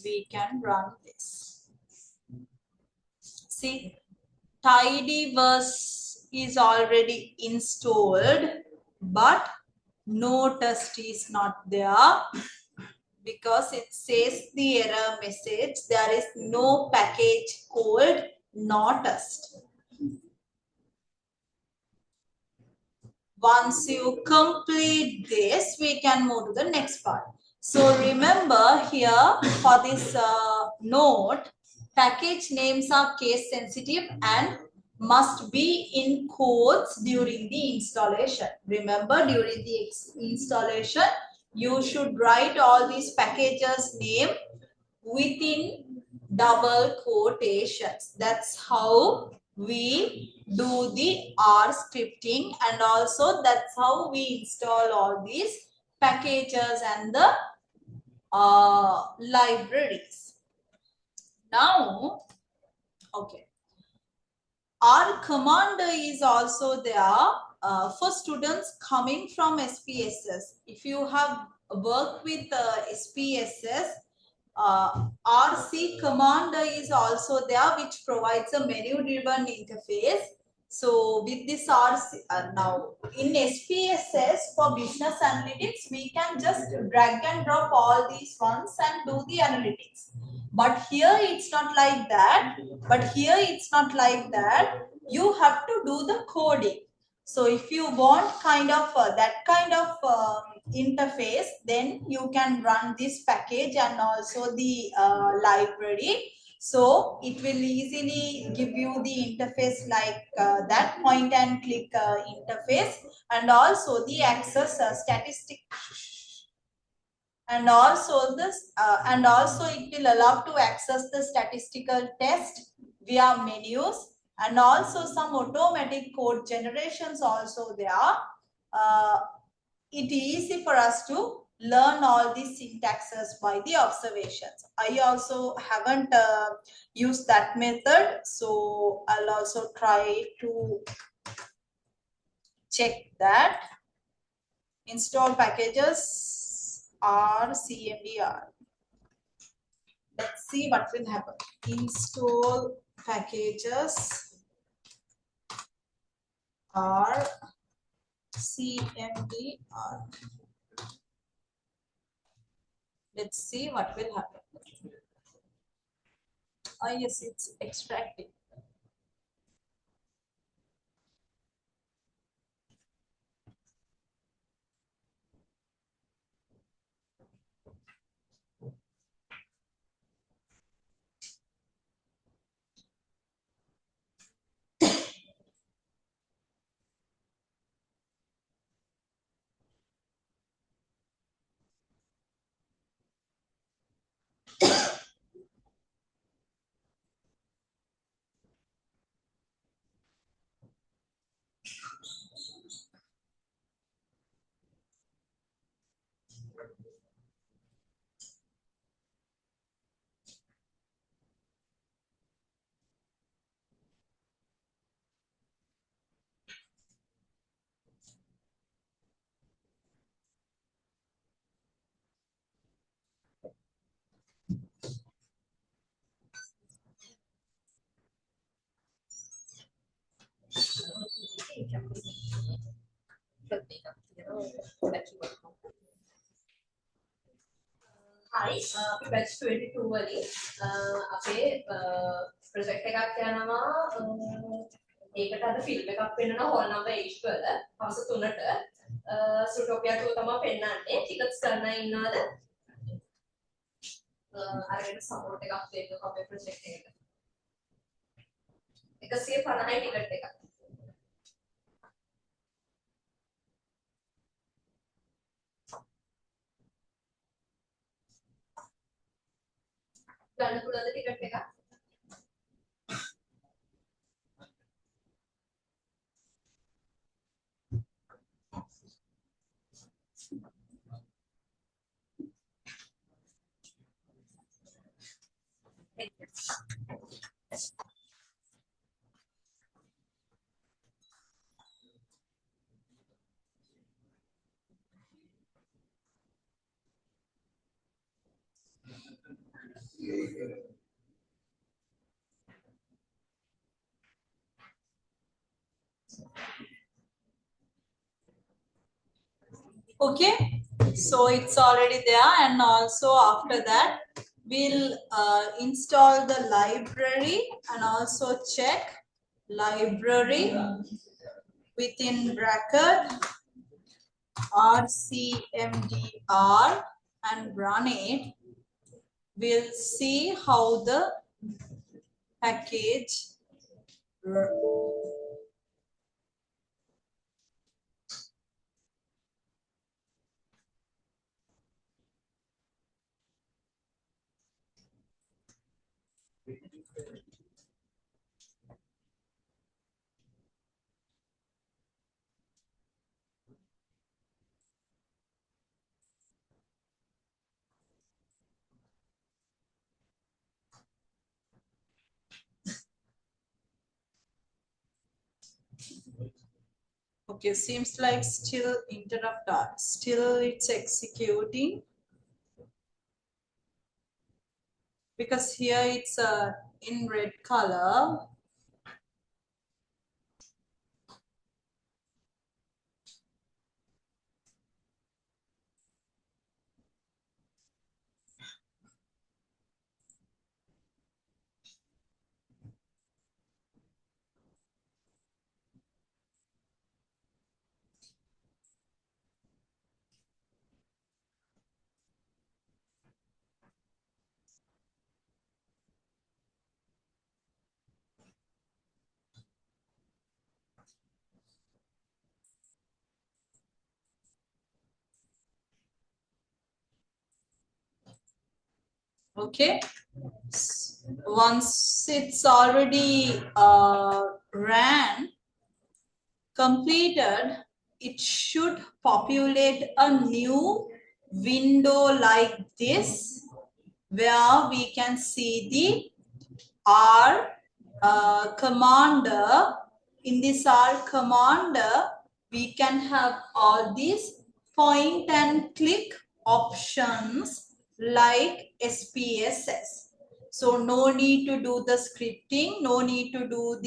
we can run this. See, tidyverse is already installed, but no test is not there because it says the error message. There is no package called no test. Once you complete this, we can move to the next part. So remember here for this note, package names are case sensitive and must be in quotes during the installation. Remember, during the installation, you should write all these packages name within double quotations. That's how we do the R scripting, and also that's how we install all these packages and the libraries. Now, okay, R commander is also there for students coming from SPSS. If you have worked with SPSS, RC commander is also there, which provides a menu driven interface. So with this RC, now in SPSS for business analytics, we can just drag and drop all these ones and do the analytics. But here it's not like that. You have to do the coding. So if you want kind of that kind of interface, then you can run this package and also the library. So it will easily give you the interface like that point and click interface, and also the access statistic, and also this and also it will allow to access the statistical test via menus, and also some automatic code generations also there. uh, it is easy for us to learn all these syntaxes by the observations. I also haven't used that method, so I'll also try to check that. Install packages RCMDR. Let's see what will happen. Install packages RCMDR. Let's see what will happen. Oh yes, it's extracting. Hi, අපි batch 22 වලින් අපේ project එකක් යනවා ඒකට අද film එකක් පෙන්වනවා hall number 8 වල හවස 3ට සුටෝපියා 2 තමයි පෙන්වන්නේ ටිකට්ස් ගන්න ඉන්නවද අරගෙන සපෝට් එකක් දෙන්නකො අපේ project එකට 150යි ටිකට් එකක් ගන්න පුළුවන්ද ටිකට් එකක් Okay, so it's already there, and also after that we'll install the library and also check library within bracket RCMDR and run it. We'll see how the package okay, seems like still interrupt us. Still it's executing. Because here it's in red color. Okay. Once it's already ran, completed, it should populate a new window like this, where we can see the R commander. In this R commander, we can have all these point and click options like SPSS. So no need to do the scripting, no need to do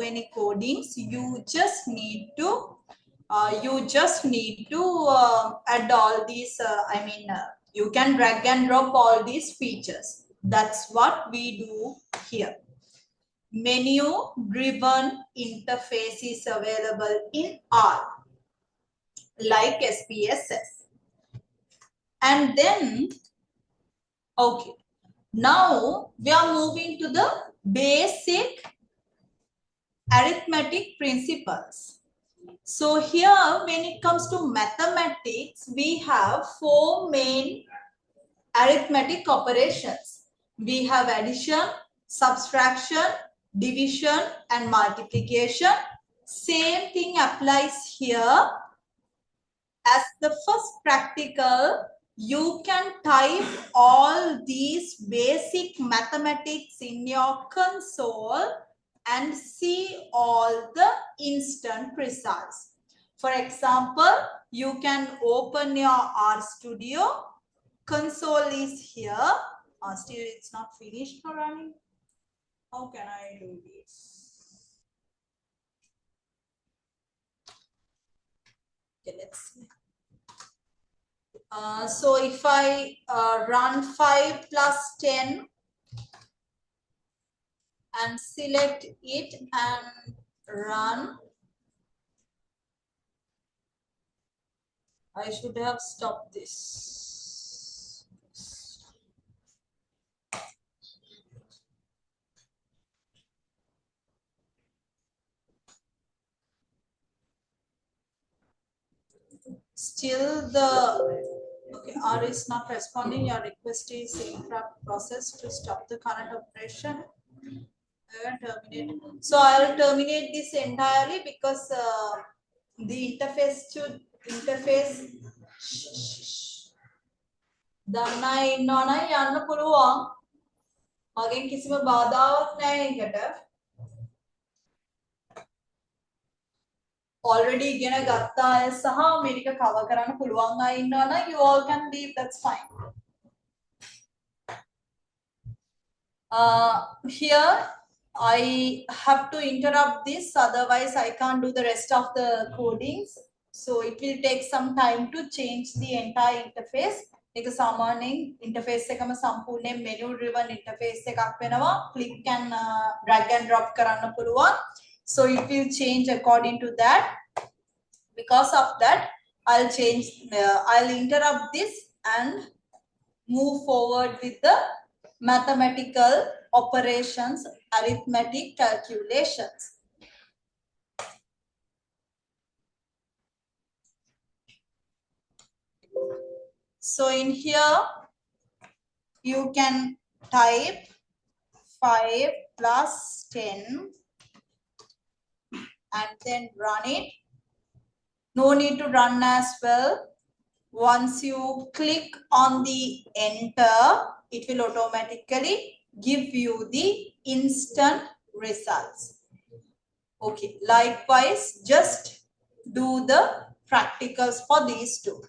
any codings. You just need to add all these. You can drag and drop all these features. That's what we do here. Menu driven interface is available in R, like SPSS. And then, okay, now we are moving to the basic arithmetic principles. So here, when it comes to mathematics, we have four main arithmetic operations. We have addition, subtraction, division, and multiplication. Same thing applies here. As the first practical, you can type all these basic mathematics in your console and see all the instant results. For example, you can open your RStudio. Console is here. Still, it's not finished for running. How can I do this? Okay, let's see. So if I run 5 plus 10 and select it and run, I should have stopped this. Still okay, R is not responding. Your request is interrupt process to stop the current operation. Terminate. So I'll terminate this entirely because the interface දන්නා ඉන්නවනම් යන්න පුළුවන්. මගෙන් කිසිම බාධාවක් නැහැ ඒකට. Already ඉගෙන ගත්ත අය සහ මේක cover කරන්න පුළුවන් අය ඉන්නවනම් you all can leave, that's fine. Here I have to interrupt this, otherwise I can't do the rest of the codings. So it will take some time to change the entire interface. එක සාමාන්‍යයෙන් interface එකම සම්පූර්ණයෙන් menu driven interface එකක් වෙනවා. Click and drag and drop කරන්න පුළුවන්. So it will change according to that. Because of that, I'll interrupt this and move forward with the mathematical operations, arithmetic calculations. So in here, you can type 5 plus 10 and then run it. No need to run as well. Once you click on the enter, it will automatically give you the instant results. Okay, likewise, just do the practicals for these two.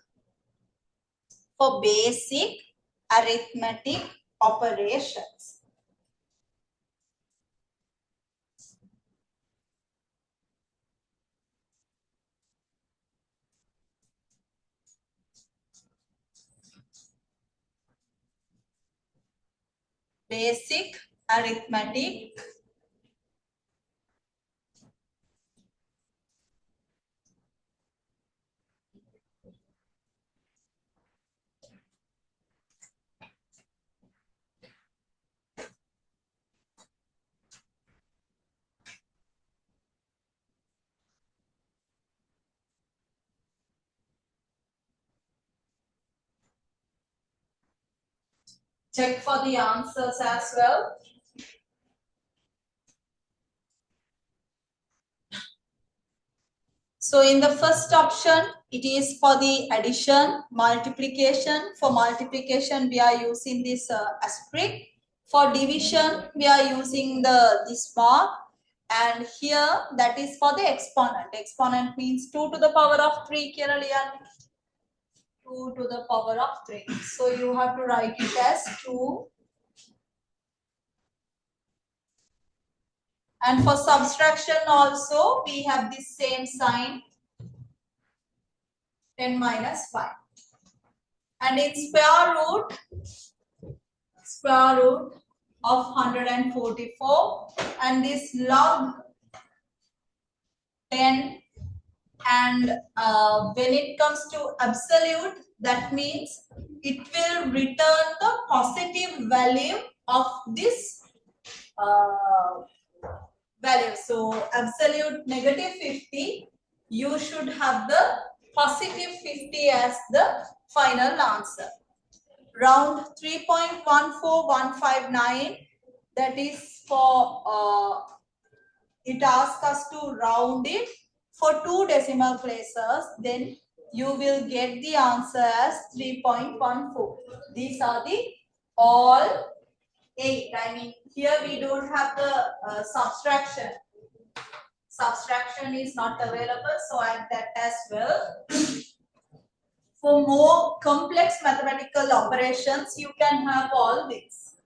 For basic arithmetic operations. Basic arithmetic Check for the answers as well. So in the first option, it is for the addition, multiplication. For multiplication, we are using this asterisk. For division, we are using this mark. And here, that is for the exponent. Exponent means 2 to the power of 3. 2 to the power of 3. So you have to write it as 2. And for subtraction also, we have the same sign, 10 minus 5. And in square root of 144, and this log 10, and when it comes to absolute, that means it will return the positive value of this value. So absolute negative 50, you should have the positive 50 as the final answer. Round 3.14159, that is for it asks us to round it for 2 decimal places, then you will get the answer as 3.14. These are the all 8. I mean, here we don't have the subtraction. Subtraction is not available, so add that as well. For more complex mathematical operations, you can have all this.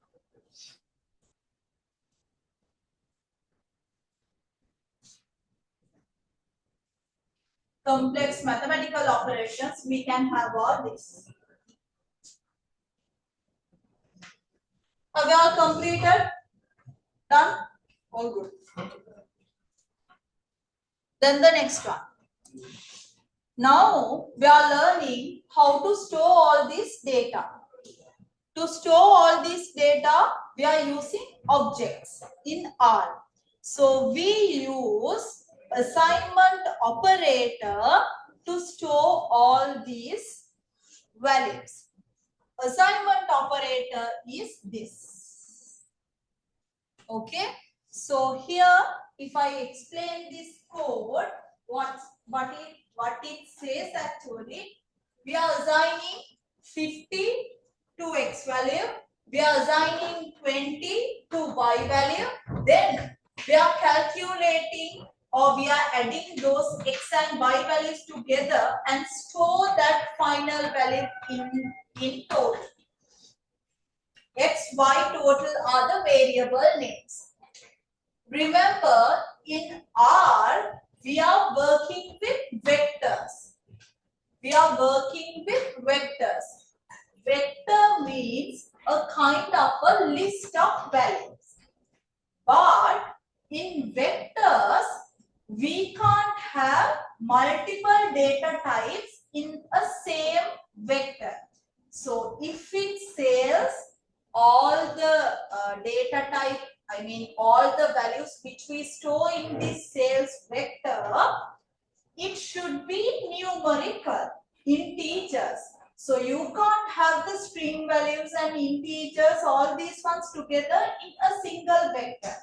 Complex mathematical operations, we can have all this. Have you all completed? Done? All good. Then the next one. Now we are learning how to store all this data. To store all this data, we are using objects in R. So we use assignment operator to store all these values. Assignment operator is this. Okay. So here, if I explain this code, what it says actually, we are assigning 50 to x value, we are assigning 20 to y value, then we are calculating or we are adding those x and y values together and store that final value in total. X, y total are the variable names. Remember, in R, we are working with vectors. We are working with vectors. Vector means a kind of a list of values. But in vectors, we can't have multiple data types in a same vector. So if it says all the data type, I mean all the values which we store in this sales vector, it should be numerical, integers. So you can't have the string values and integers, all these ones together in a single vector.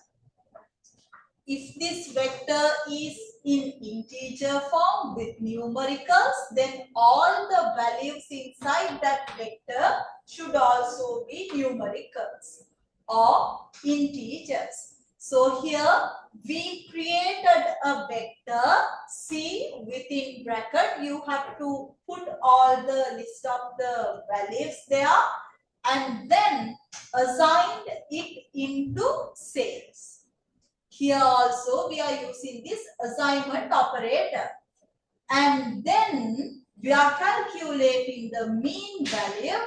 If this vector is in integer form with numericals, then all the values inside that vector should also be numericals or integers. So here we created a vector C within bracket. You have to put all the list of the values there and then assigned it into sales. Here also we are using this assignment operator. And then we are calculating the mean value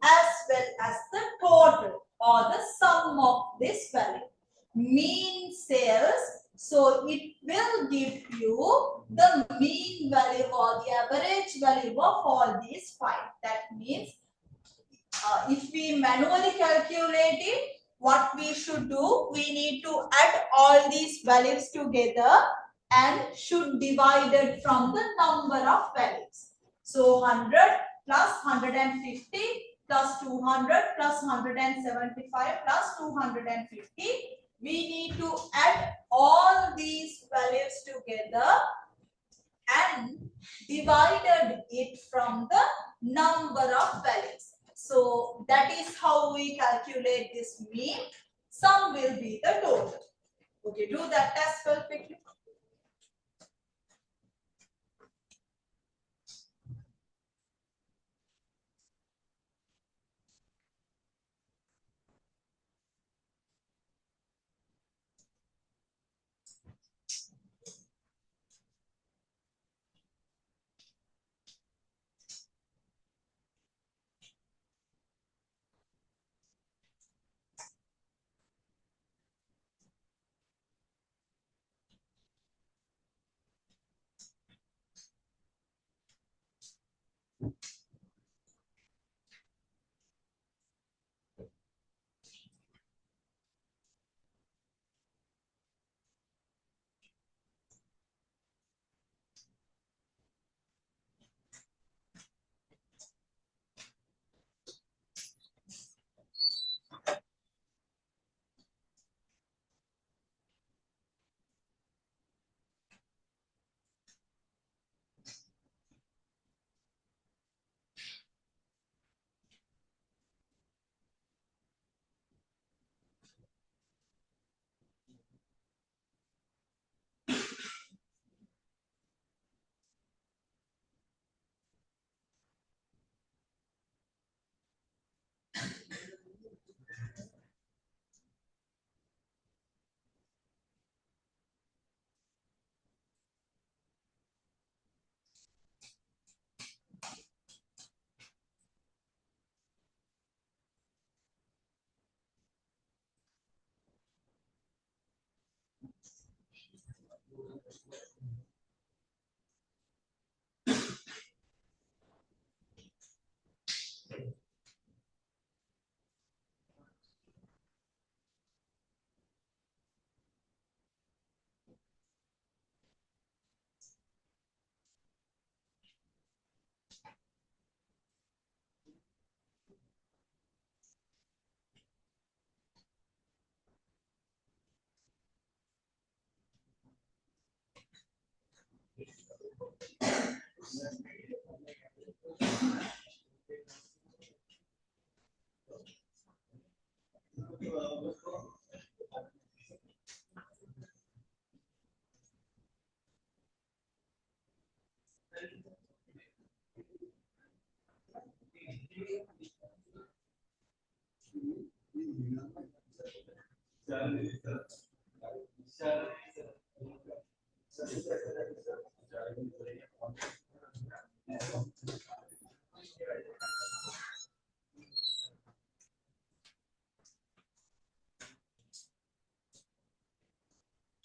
as well as the total or the sum of this value. Mean sales, so it will give you the mean value or the average value of all these 5. That means if we manually calculate it, what we should do, we need to add all these values together and should divide it from the number of values. So 100 plus 150 plus 200 plus 175 plus 250. We need to add all these values together and divided it from the number of values. So that is how we calculate this mean. Sum will be the total. Okay, do that test perfectly.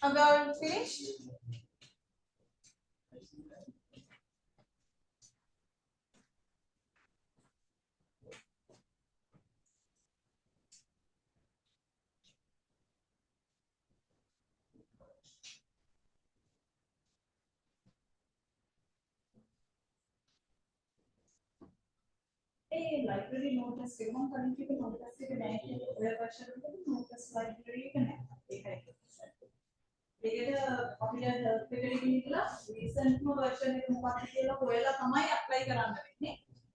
Are we all finished? Library note test එක මම කලින් කිව්ව note test එක නෑ කියලා. ඔය version එකේ note test library එක නෑ. ඒකයි. ඒකට අපිට help එකට ගිහිල්ලා recent version එක මොකක්ද කියලා හොයලා තමයි apply කරන්න වෙන්නේ.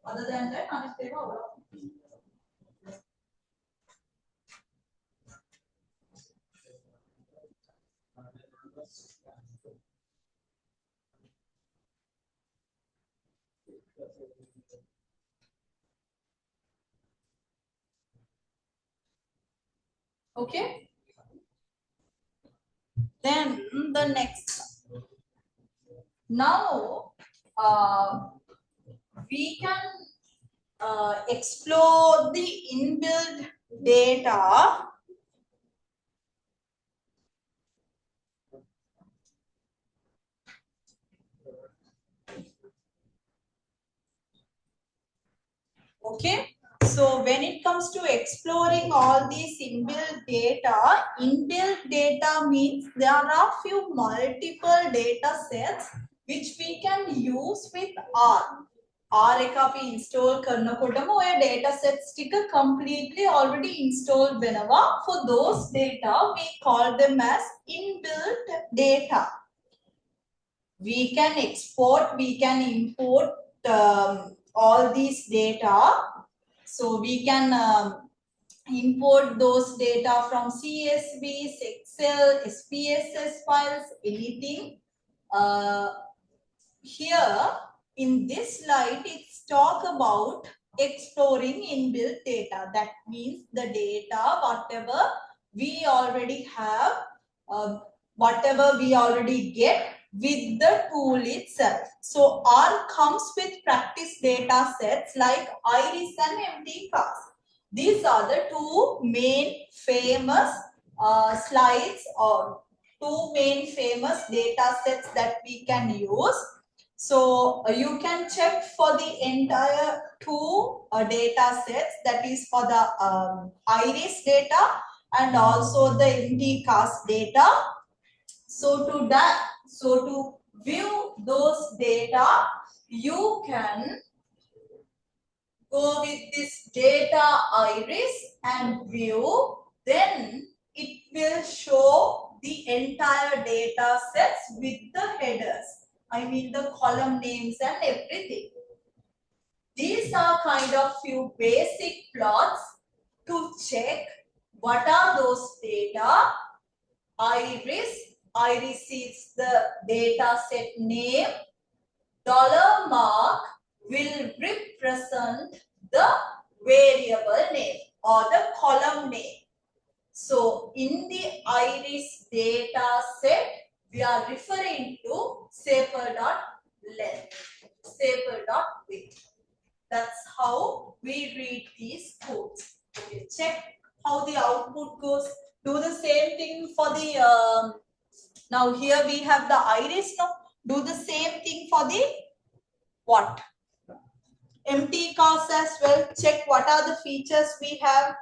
other than that අනිත් ඒවා ඔයාලා. Okay. Then the next. Now we can explore the inbuilt data okay. So when it comes to exploring all these inbuilt data means there are few multiple data sets which we can use with R. R එක අපි install කරනකොටම ඔය data sets ටික completely already installed වෙනවා. For those data we call them as inbuilt data. We can export, we can import all these data. So we can import those data from CSVs, Excel, SPSS files, anything. Here in this slide, it's talk about exploring inbuilt data. That means the data, whatever we already have, whatever we already get with the tool itself. So R comes with practice data sets like iris and MTCAS. These are the two main famous slides or two main famous data sets that we can use. So you can check for the entire two data sets, that is for the iris data and also the MTCAS data. So to view those data, you can go with this data iris and view. Then it will show the entire data sets with the headers. I mean the column names and everything. These are kind of few basic plots to check what are those data. Iris is the data set name. $mark will represent the variable name or the column name. So in the iris data set, we are referring to saper.length, saper.width. That's how we read these codes. Okay, check how the output goes. Do the same thing for the now here we have the iris. Now do the same thing for the what? MTCAS as well. Check what are the features we have.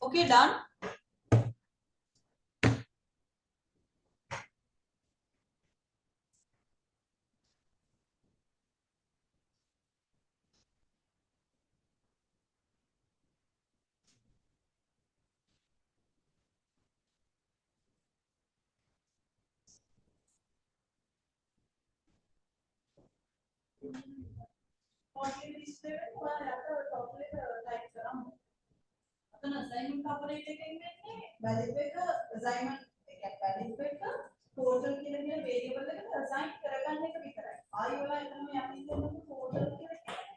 Okay, done. display වෙන්නේ ඔයාලා යට top එක type කරාම අතන assignment operator එකෙන් වෙන්නේ value එක assignment එක value එක total කියන variable එකට assign කරගන්න එක විතරයි. ආයෙ ඔයාලා එතනම යටින් දෙන්නකො total කියලා කියන්නේ.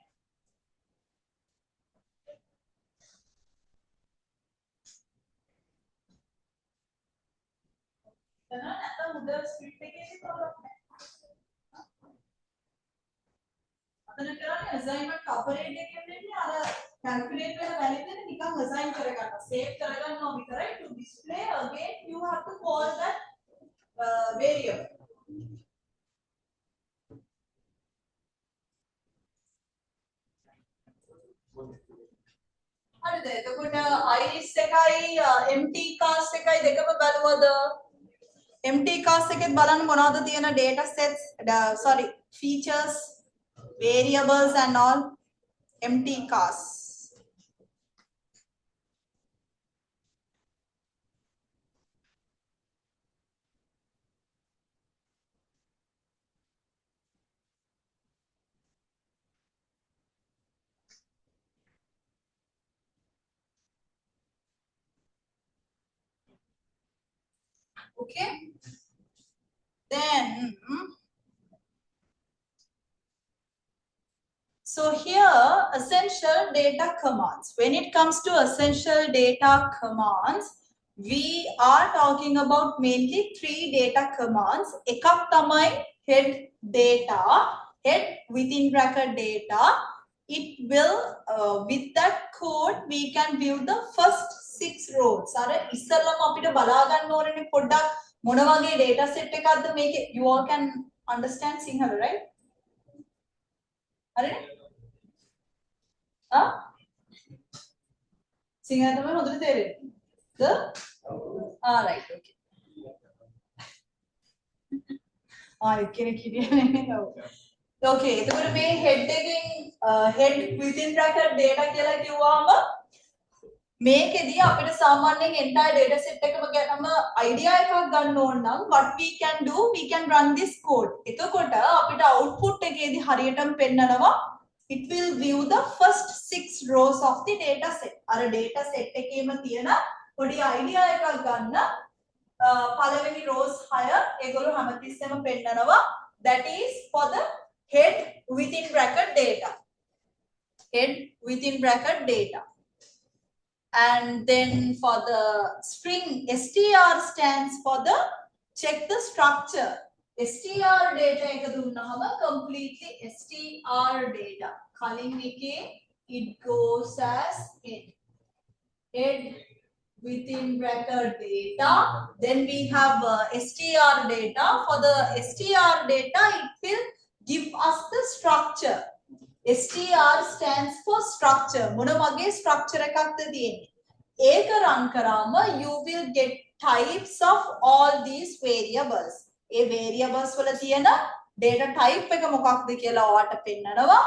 එතන නැත්නම් මුදල් script එකේදී problem නැහැ. අතන කරන්නේ assignment operator එකෙන් වෙන්නේ අර calculate වෙන value එක නිකන් assign කරගන්න. save කරගන්නවා විතරයි. to display again you have to call that variable. හරිද? එතකොට iris එකයි empty cast එකයි දෙකම බලුවද? empty cast එකෙත් බලන්න මොනවද තියෙන data sets features, variables and all. empty cast. Okay. Then so here essential data commands. When it comes to essential data commands, we are talking about mainly 3 data commands. Ekak tamai head data, head within bracket data. It will with that code we can view the first 6 rows. Are ඉස්සල්ලාම අපිට බලා ගන්න ඕනේ පොඩ්ඩක් මොන වගේ data set එකක්ද මේකේ. You all can understand Sinhala, right? හරිනේ? සිංහල තමයි හොඳට තේරෙන්නේ. right, okay. කෙනෙක් හිටියේ නේ. Okay, එතකොට මේ head එකෙන් head within bracket data කියලා කිව්වම මේකෙදී අපිට සාමාන්‍යයෙන් entire data set එකම ගැනම idea එකක් ගන්න ඕන නම් what we can do, we can run this code. එතකොට අපිට output එකේදී හරියටම පෙන්නනවා it will view the first 6 rows of the data set. අර data set එකේම තියෙන පොඩි idea එකක් ගන්න පළවෙනි rows 6 ඒගොල්ලෝ හැමතිස්සෙම පෙන්නනවා. That is for the head within bracket data. Head within bracket data. And then for the string str stands for the check the structure. str data එක දුන්නාම completely str data. කලින් එකේ it goes as head within bracket data. Then we have str data. For the str data, it will give us the structure. str stands for structure. මොන වගේ structure එකක්ද තියෙන්නේ? ඒක run කරාම you will get types of all these variables. A variables වල තියෙන data type එක මොකක්ද කියලා ඔයාලට පෙන්නනවා.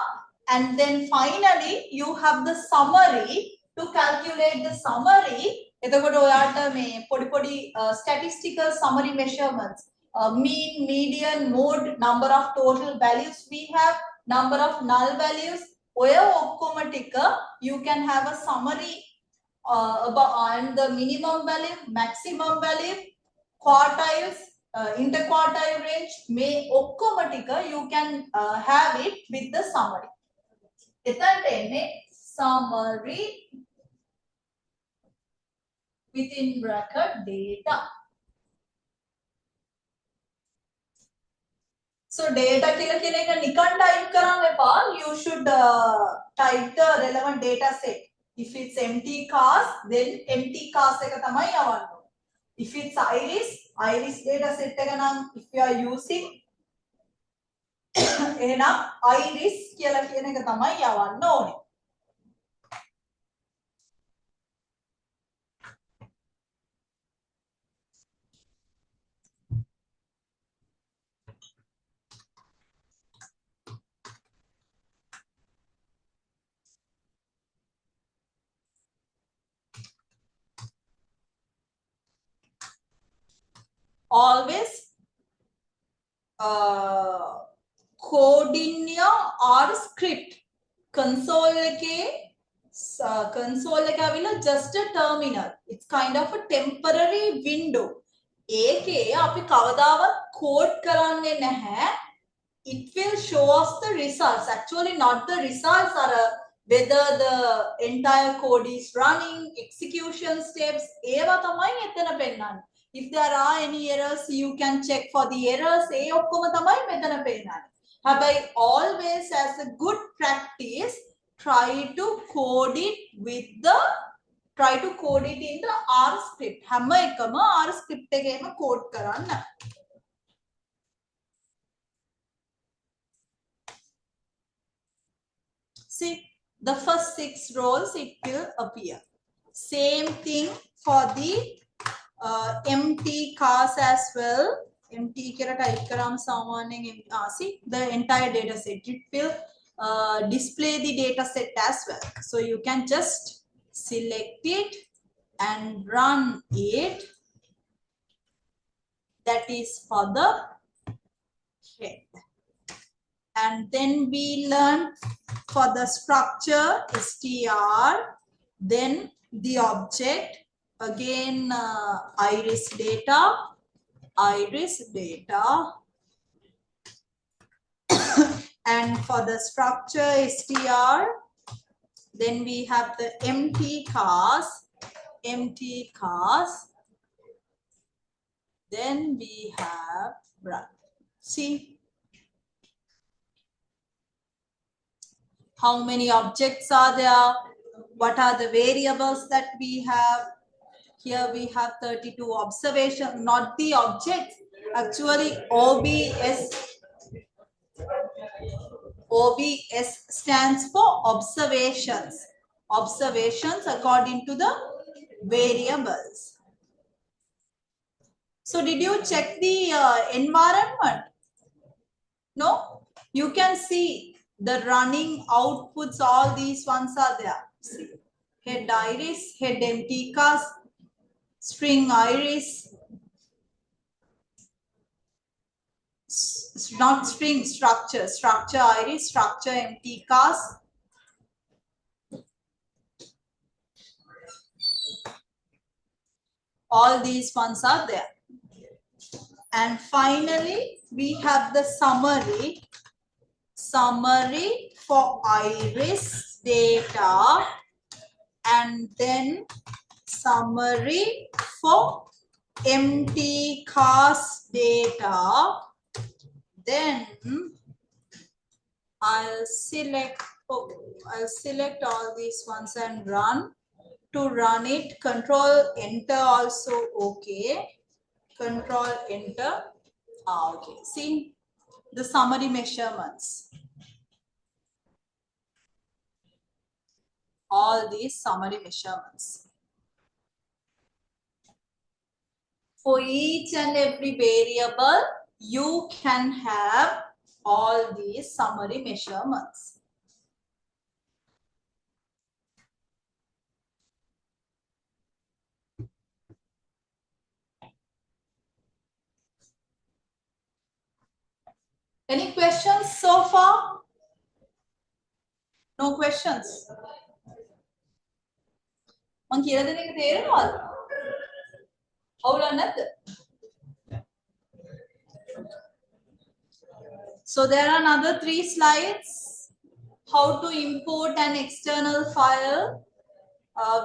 And then finally you have the summary. To calculate the summary, එතකොට ඔයාලට මේ පොඩි statistical summary measurements, mean, median, mode, number of total values we have, number of null values, ඔය ඔක්කොම ටික you can have a summary about and the minimum value, maximum value, quartiles, interquartile range, මේ ඔක්කොම ටික you can have it with the summary. එතනට එන්නේ summary within bracket data. So data කියලා කියන එක නිකන් type කරන්න එපා. You should type the relevant data set. If it's empty cast, then empty cast එක තමයි යවන්න ඕනේ. If it's iris data set එක නම් if you are using එහෙනම් iris කියලා කියන එක තමයි යවන්න ඕනේ. Always code in your R script. Console just a terminal. It's kind of a temporary window. ඒකේ අපි කවදාවත් code කරන්නේ නැහැ. It will show us the results. Actually, not the results are whether the entire code is running, execution steps. ඒවා තමයි එතන පෙන්නන්නේ. If there are any errors, you can check for the errors. ඒ ඔක්කොම තමයි මෙතන පෙන්නන්නේ. හැබැයි always as a good practice, try to code it in the R script. හැම එකම R script එකේම code කරන්න. See, the first 6 rows it will appear. Same thing for the empty cars as well. Empty කියලා type කරාම සාමාන්‍යයෙන් see the entire data set. It will display the data set as well. So you can just select it and run it. That is for the head. And then we learn for the structure str, then the object, again iris data, and for the structure str, then we have the empty cars, then we have run. See how many objects are there, what are the variables that we have. Here we have 32 observations, not the objects. Actually, OBS stands for observations. Observations according to the variables. So did you check the environment? No? You can see the running outputs, all these ones are there. See, head iris, head empty cars, string iris, not string, structure iris, structure empty cars. All these ones are there. And finally, we have the summary for iris data, and then summary for empty cars data. Then I'll select all these ones and run. To run it, control enter also okay. Control enter. Okay. See the summary measurements. All these summary measurements. For each and every variable, you can have all these summary measurements. Any questions so far? No questions? මං කියලා දෙන එක තේරෙනවද? අවුලක් නැද්ද? So there are another 3 slides. How to import an external file.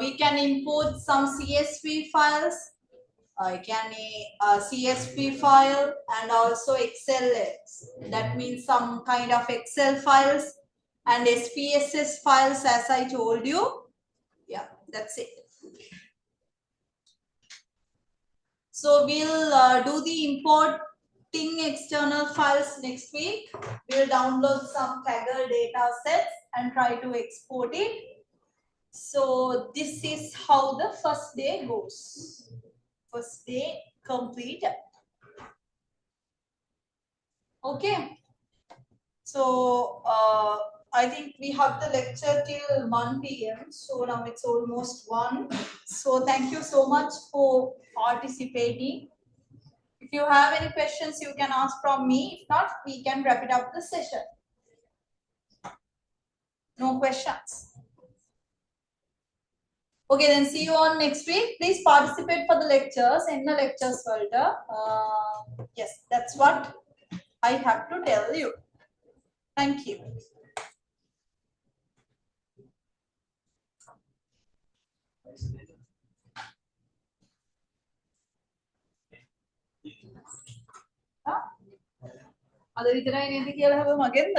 We can import some CSV files. CSV file and also XLS. That means some kind of Excel files and SPSS files, as I told you. Yeah, that's it. So we'll do the importing external files next week. We'll download some Kaggle data sets and try to export it. So this is how the first day goes. First day completed. Okay. So I think we have the lecture till 1 p.m. So now it's almost 1. So thank you so much for participating. If you have any questions, you can ask from me. If not, we can wrap it up the session. No questions. Okay, then see you on next week. Please participate for the lectures in the lectures folder. Yes, that's what I have to tell you. Thank you. අද විතරයි නේද කියලා හැම මගෙන්ද?